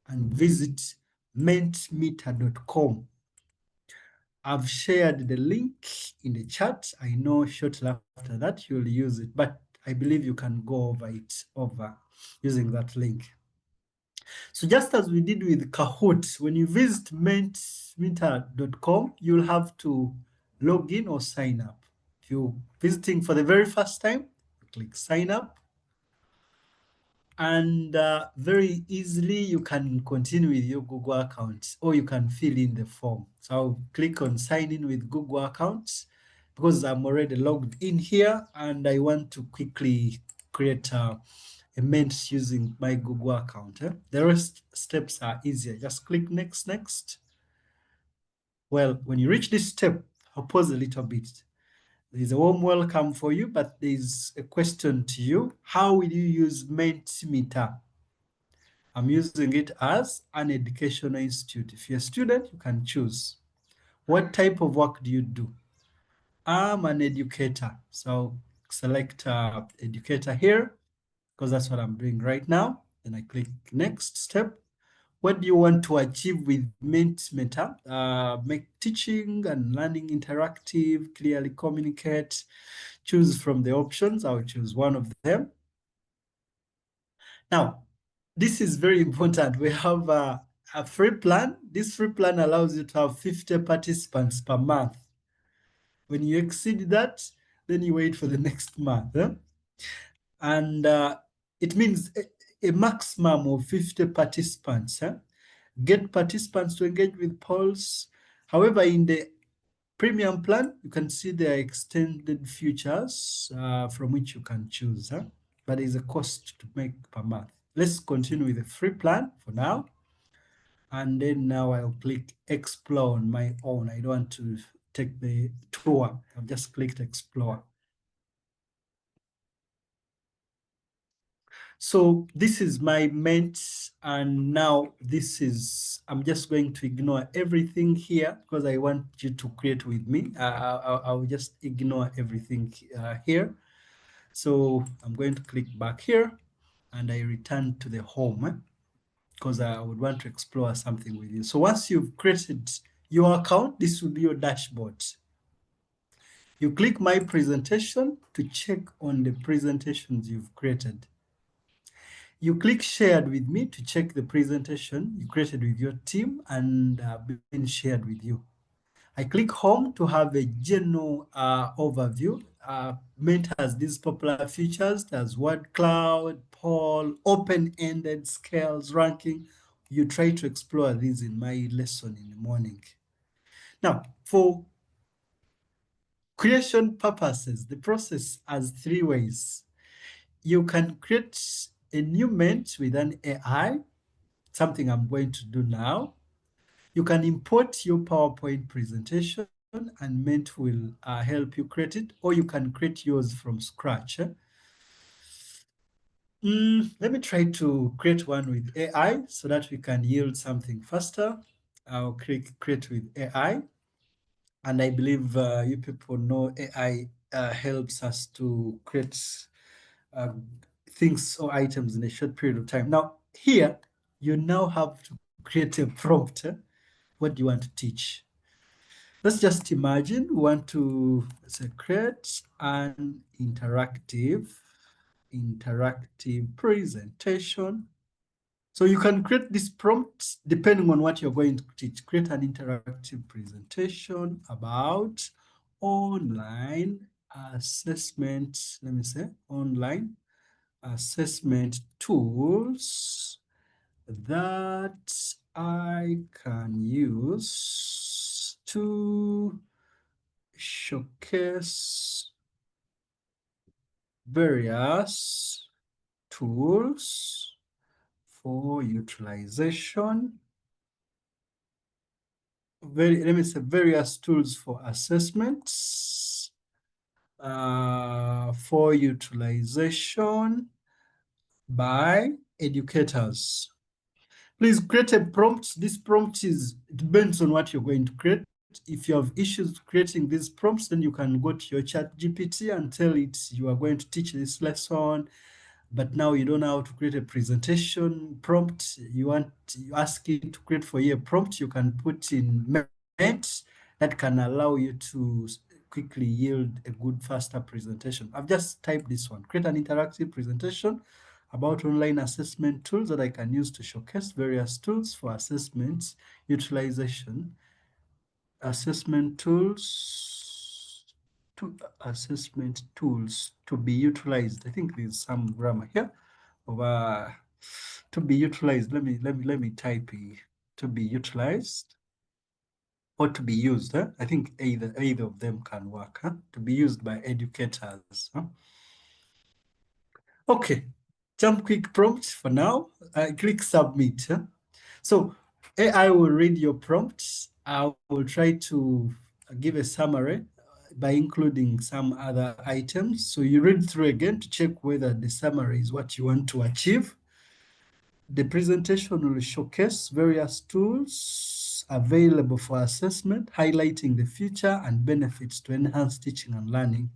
and visit Mentimeter.com. I've shared the link in the chat. I know shortly after that you'll use it, but I believe you can go over it using that link. So just as we did with Kahoot, when you visit Mentimeter.com, you'll have to log in or sign up. If you're visiting for the very first time, click sign up. And very easily you can continue with your Google account or you can fill in the form. So I'll click on sign in with Google accounts because I'm already logged in here and I want to quickly create a Ment using my Google account. The rest steps are easier. Just click next, next. Well, when you reach this step, I'll pause a little bit. There's a warm welcome for you, but there's a question to you. How will you use Mentimeter? I'm using it as an educational institute. If you're a student, you can choose. What type of work do you do? I'm an educator. So select educator here because that's what I'm doing right now. Then I click next step. What do you want to achieve with Mentimeter? Make teaching and learning interactive, clearly communicate. Choose from the options. I'll choose one of them. Now, this is very important. We have a free plan. This free plan allows you to have 50 participants per month. When you exceed that, then you wait for the next month. And it means a maximum of 50 participants. Get participants to engage with polls. However, in the premium plan, you can see there are extended features from which you can choose. But there's a cost to make per month. Let's continue with the free plan for now. And then now I'll click explore on my own. I don't want to take the tour. I've just clicked explore. So this is my Ment, and now this is, I'm just going to ignore everything here because I want you to create with me. I'll just ignore everything here. So I'm going to click back here and I return to the home because I would want to explore something with you. So once you've created your account, this will be your dashboard. You click my presentation to check on the presentations you've created. You click shared with me to check the presentation you created with your team and been shared with you. I click home to have a general overview. Ment has these popular features. There's word cloud, poll, open-ended scales, ranking. You try to explore these in my lesson in the morning. Now, for creation purposes, the process has 3 ways. You can create a new Ment with an AI, something I'm going to do now. You can import your PowerPoint presentation and Ment will help you create it, or you can create yours from scratch. Let me try to create one with AI so that we can yield something faster. I'll click create with AI. And I believe you people know AI helps us to create things or items in a short period of time. Now, here, you now have to create a prompt. What do you want to teach? Let's just imagine we want to create an interactive presentation. So you can create this prompt depending on what you're going to teach. Create an interactive presentation about online assessment, let me say, online assessment tools that I can use to showcase various tools for utilization. Let me say various tools for assessments for utilization by educators. Please create a prompt. This prompt it depends on what you're going to create. If you have issues creating these prompts, then you can go to your chat GPT and tell it you are going to teach this lesson, but now you don't know how to create a presentation prompt. You ask it to create for you a prompt you can put in Ment that can allow you to quickly yield a good, faster presentation. I've just typed this one, create an interactive presentation about online assessment tools that I can use to showcase various tools for assessments, utilization, assessment tools, assessment tools to be utilized. I think there's some grammar here. To be utilized. Let me type to be utilized or to be used. I think either of them can work. To be used by educators. Okay, jump quick prompt for now. Click submit. So AI will read your prompts. I will try to give a summary by including some other items. So you read through again to check whether the summary is what you want to achieve. The presentation will showcase various tools available for assessment, highlighting the feature and benefits to enhance teaching and learning,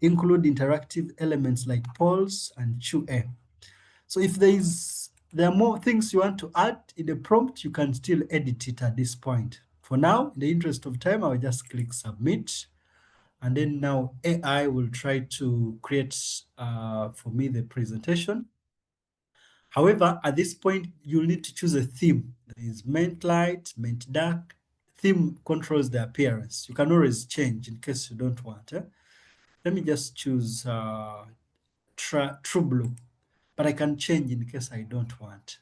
include interactive elements like polls and Q&A. So if there are more things you want to add in the prompt, you can still edit it at this point. For now, in the interest of time, I'll just click submit. And then now AI will try to create for me the presentation. However, at this point, you'll need to choose a theme. There is Ment Light, Ment Dark. Theme controls the appearance. You can always change in case you don't want. Let me just choose True Blue, but I can change in case I don't want.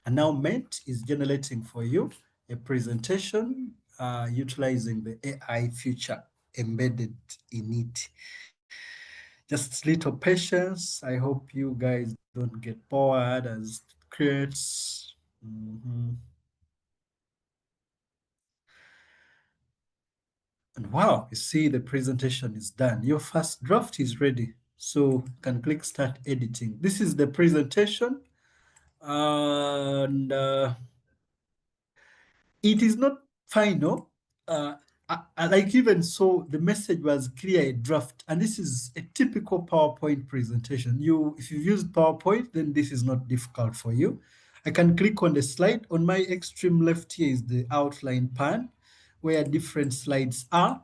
And now Ment is generating for you a presentation utilizing the AI feature embedded in it. Just little patience. I hope you guys don't get bored as it creates. And wow, you see the presentation is done. Your first draft is ready. So you can click start editing. This is the presentation. And it is not final. Like even so, the message was clear, a draft, and this is a typical PowerPoint presentation. If you've used PowerPoint, then this is not difficult for you. I can click on the slide. On my extreme left here is the outline pan, where different slides are.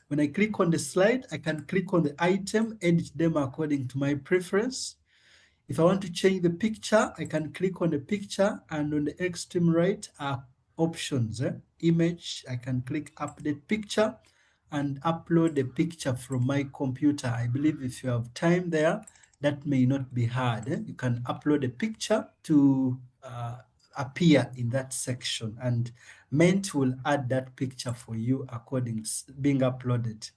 When I click on the slide, I can click on the item, edit them according to my preference. If I want to change the picture, I can click on the picture, and on the extreme right are options. Image, I can click update picture and upload the picture from my computer. I believe if you have time there, that may not be hard. You can upload a picture to appear in that section, and Ment will add that picture for you according being uploaded.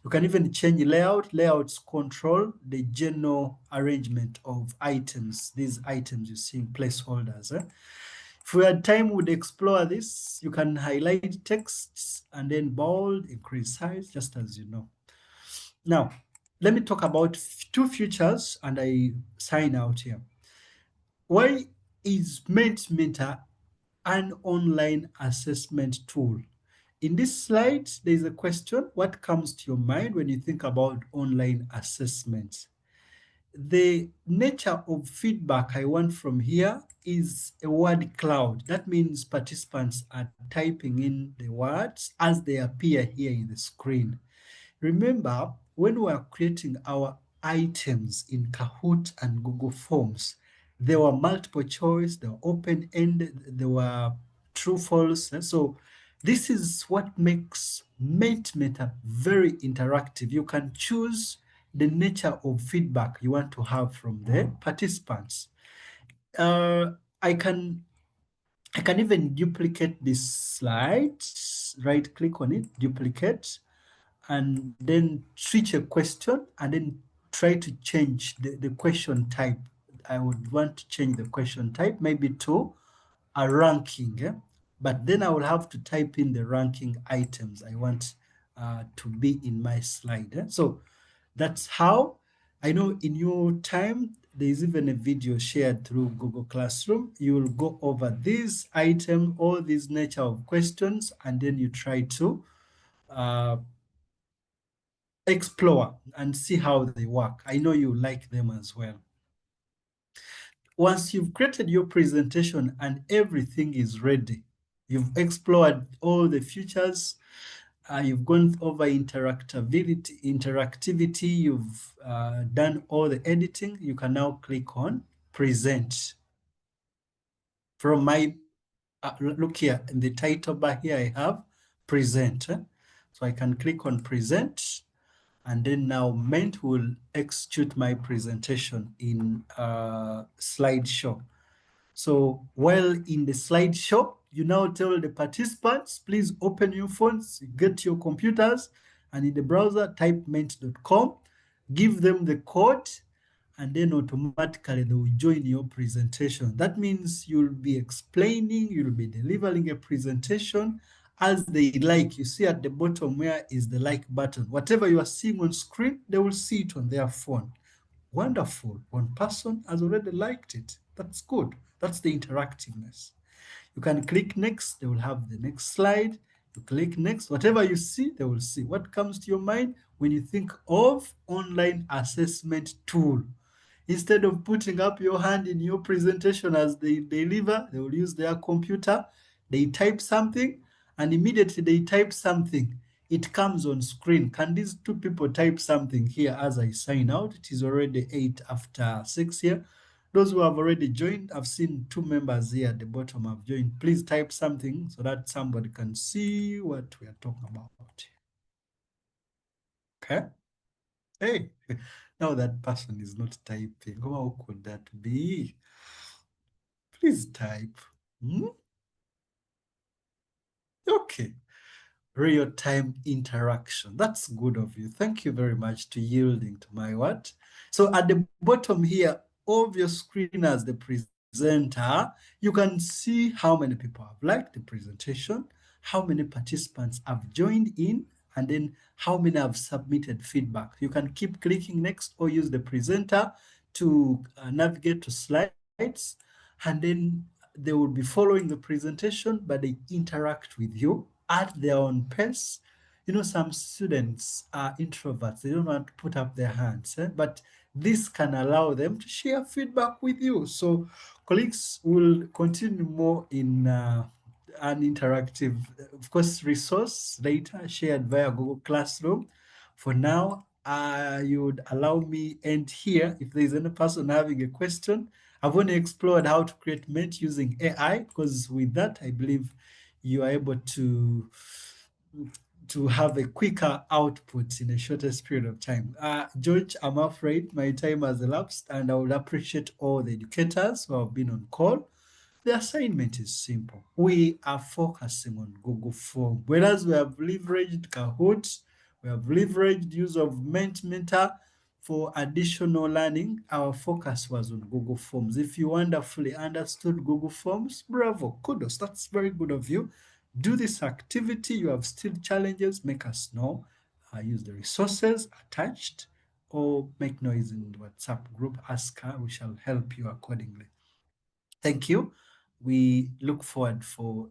You can even change layout. Layouts control the general arrangement of items. These items you see placeholders. If If we had time, we'd explore this. You can highlight texts and then bold, increase size, just as you know. Now, let me talk about two features and I sign out here. Why is Mentimeter an online assessment tool? In this slide, there's a question. What comes to your mind when you think about online assessments? The nature of feedback I want from here is a word cloud. That means participants are typing in the words as they appear here in the screen. Remember, when we are creating our items in Kahoot and Google Forms, there were multiple choice, there were open-ended, there were true, false. So this is what makes Mentimeter very interactive. You can choose the nature of feedback you want to have from the participants. I can even duplicate this slide, right click on it, duplicate, and then switch a question and then try to change the question type. I would want to change the question type maybe to a ranking, but then I will have to type in the ranking items I want to be in my slide. So that's how. I know in your time, there's even a video shared through Google Classroom. You will go over these items, all these nature of questions, and then you try to explore and see how they work. I know you like them as well. Once you've created your presentation and everything is ready, you've explored all the features, you've gone over interactivity, you've done all the editing, you can now click on present. From my, look here, in the title bar here, I have present. So I can click on present, and then now Ment will execute my presentation in slideshow. So while in the slideshow, you now tell the participants, please open your phones, get your computers, and in the browser, type ment.com, give them the code, and then automatically they will join your presentation. That means you'll be explaining, you'll be delivering a presentation as they like. You see at the bottom where is the like button. Whatever you are seeing on screen, they will see it on their phone. Wonderful. One person has already liked it. That's good. That's the interactiveness. You can click next, they will have the next slide. You click next, whatever you see, they will see. What comes to your mind when you think of online assessment tool? Instead of putting up your hand in your presentation as they deliver, they will use their computer, they type something, and immediately they type something, it comes on screen. Can these two people type something here as I sign out? It is already 8 after 6 here. Those who have already joined, I've seen 2 members here at the bottom have joined. Please type something so that somebody can see what we are talking about. Okay. Hey, now that person is not typing. How could that be? Please type. Okay. Real-time interaction. That's good of you. Thank you very much to yielding to my word. So at the bottom here of your screen as the presenter, you can see how many people have liked the presentation, how many participants have joined in, and then how many have submitted feedback. You can keep clicking next or use the presenter to navigate to slides, and then they will be following the presentation, but they interact with you at their own pace. You know, some students are introverts. They don't want to put up their hands, but this can allow them to share feedback with you. So colleagues will continue more in an interactive, of course, resource later shared via Google Classroom. For now, you would allow me end here. If there's any person having a question, I've only explored how to create Ment using AI, because with that, I believe you are able to have a quicker output in a shortest period of time. George, I'm afraid my time has elapsed, and I would appreciate all the educators who have been on call. The assignment is simple. We are focusing on Google Form, whereas we have leveraged Kahoot, we have leveraged use of Mentimeter for additional learning, our focus was on Google Forms. If you wonderfully understood Google Forms, bravo, kudos, that's very good of you. Do this activity. You have still challenges, make us know. Use the resources attached or make noise in the WhatsApp group, ask her, we shall help you accordingly. Thank you. We look forward for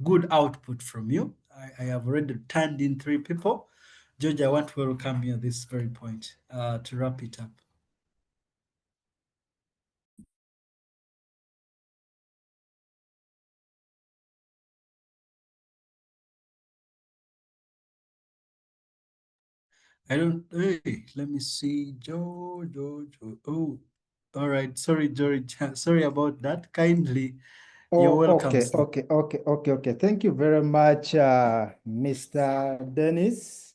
good output from you. I have already turned in 3 people. George, I want to welcome you at this very point to wrap it up. Hey, let me see, George. Oh, all right. Sorry, George. Sorry about that. Kindly, you're welcome. Okay. Thank you very much, Mr. Dennis.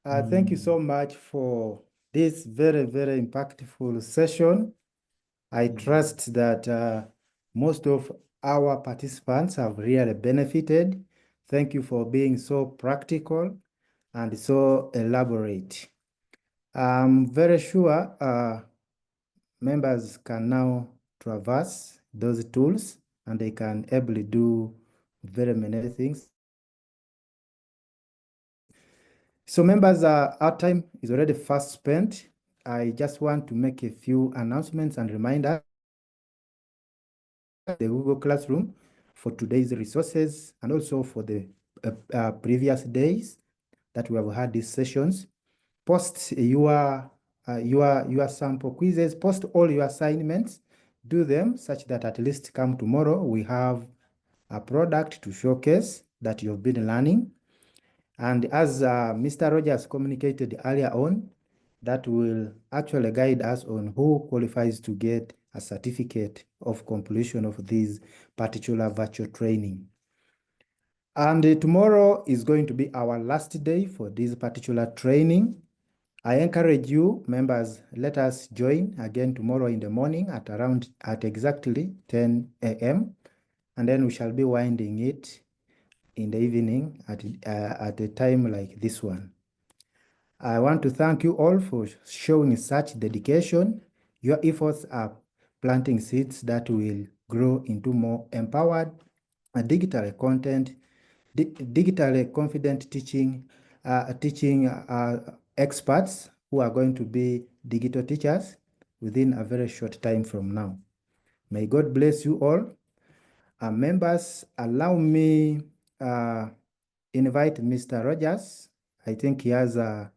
Thank you so much for this very, very impactful session. I trust that most of our participants have really benefited. Thank you for being so practical and so elaborate. I'm very sure members can now traverse those tools and they can ably do very many things. So members, our time is already fast spent. I just want to make a few announcements and reminders. The Google Classroom for today's resources and also for the previous days that we have had these sessions. Post your sample quizzes, post all your assignments, do them such that at least come tomorrow, we have a product to showcase that you've been learning. And as Mr. Rogers communicated earlier on, that will actually guide us on who qualifies to get a certificate of completion of this particular virtual training. And tomorrow is going to be our last day for this particular training. I encourage you, members, let us join again tomorrow in the morning at exactly 10 a.m. And then we shall be winding it in the evening at a time like this one. I want to thank you all for showing such dedication. Your efforts are planting seeds that will grow into more empowered, digitally content, digitally confident teaching experts who are going to be digital teachers within a very short time from now. May God bless you all. Members, allow me invite Mr. Rogers. I think he has the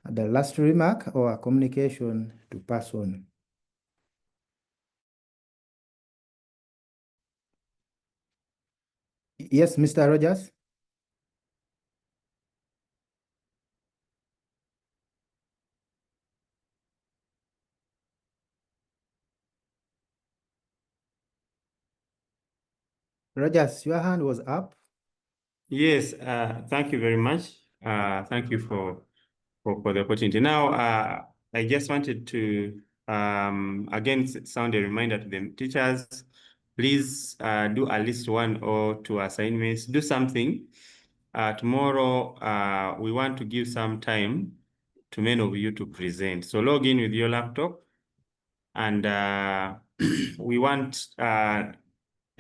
last remark or a communication to pass on. Yes, Mr. Rogers. Rogers, your hand was up. Yes, thank you very much. Thank you for the opportunity. Now, I just wanted to again sound a reminder to the teachers. Please do at least 1 or 2 assignments. Do something. Tomorrow, we want to give some time to many of you to present. So log in with your laptop, and we want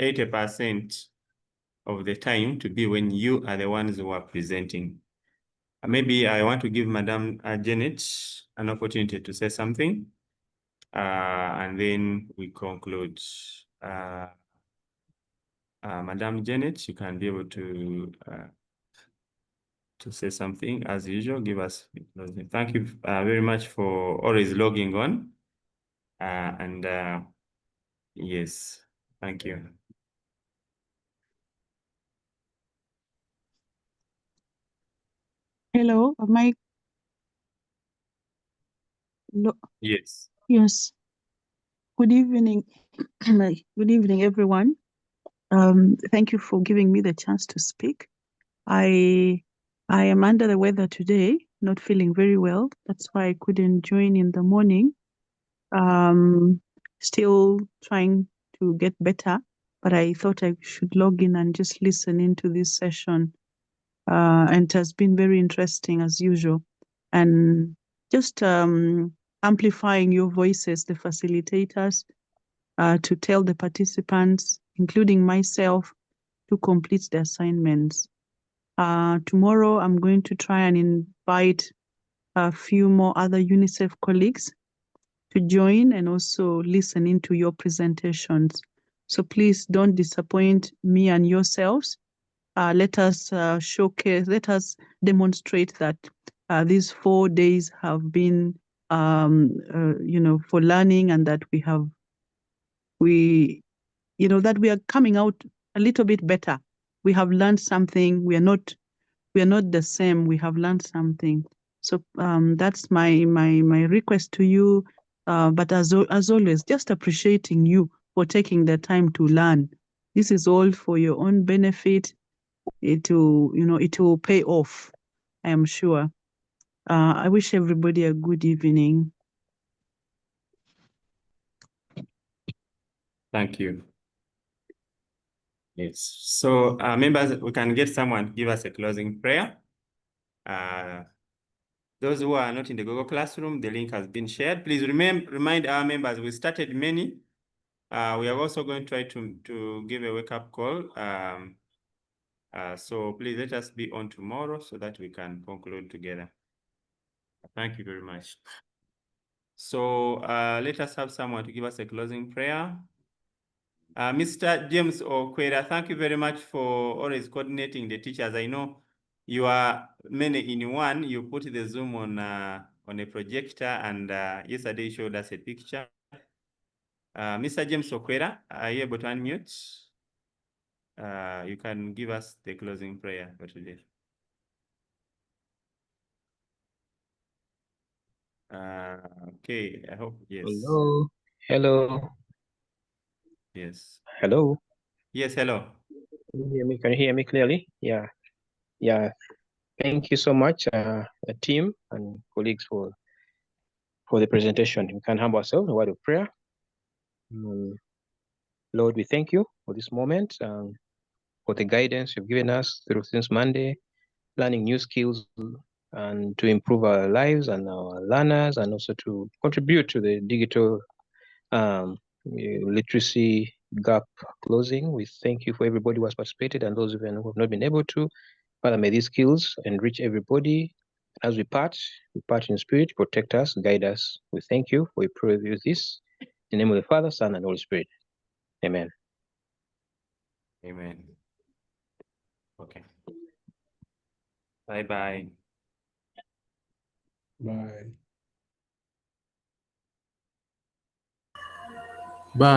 80% of the time to be when you are the ones who are presenting. Maybe I want to give Madam Janet an opportunity to say something, and then we conclude. Madam Janet, you can be able to say something as usual. Give us closing. Thank you very much for always logging on, and yes, thank you. Hello, am I? Yes. Yes. Good evening. Good evening, everyone. Thank you for giving me the chance to speak. I am under the weather today, not feeling very well. That's why I couldn't join in the morning. Still trying to get better, but I thought I should log in and just listen into this session. And it has been very interesting as usual. And just amplifying your voices, the facilitators, to tell the participants, including myself, to complete the assignments. Tomorrow, I'm going to try and invite a few more other UNICEF colleagues to join and also listen into your presentations. So please don't disappoint me and yourselves. Let us showcase, let us demonstrate that these 4 days have been, for learning, and that that we are coming out a little bit better. We have learned something. We are not the same. We have learned something. So that's my request to you. But as always, just appreciating you for taking the time to learn. This is all for your own benefit. It will pay off, I am sure. I wish everybody a good evening. Thank you. Yes. So, members, we can get someone to give us a closing prayer. Those who are not in the Google Classroom, the link has been shared. Please remind our members, we started many. We are also going to try to give a wake-up call. So please let us be on tomorrow so that we can conclude together. Thank you very much. So let us have someone to give us a closing prayer. Mr. James Okwera, thank you very much for always coordinating the teachers. I know you are many in one. You put the Zoom on a projector, and yesterday you showed us a picture. Mr. James Okwera, are you able to unmute? You can give us the closing prayer for today. Okay, I hope, yes. Hello. Yes. Hello. Yes, hello. Can you hear me clearly? Yeah. Thank you so much, team and colleagues, for the presentation. We can humble ourselves in a word of prayer. Lord, we thank you for this moment, for the guidance you've given us through since Monday, learning new skills and to improve our lives and our learners, and also to contribute to the digital literacy gap closing. We thank you for everybody who has participated and those who have not been able to. Father, may these skills enrich everybody. As we part in spirit, protect us, guide us. We thank you. We pray with this in the name of the Father, Son, and Holy Spirit. Amen. Amen. Okay. Bye-bye. Bye. Bye.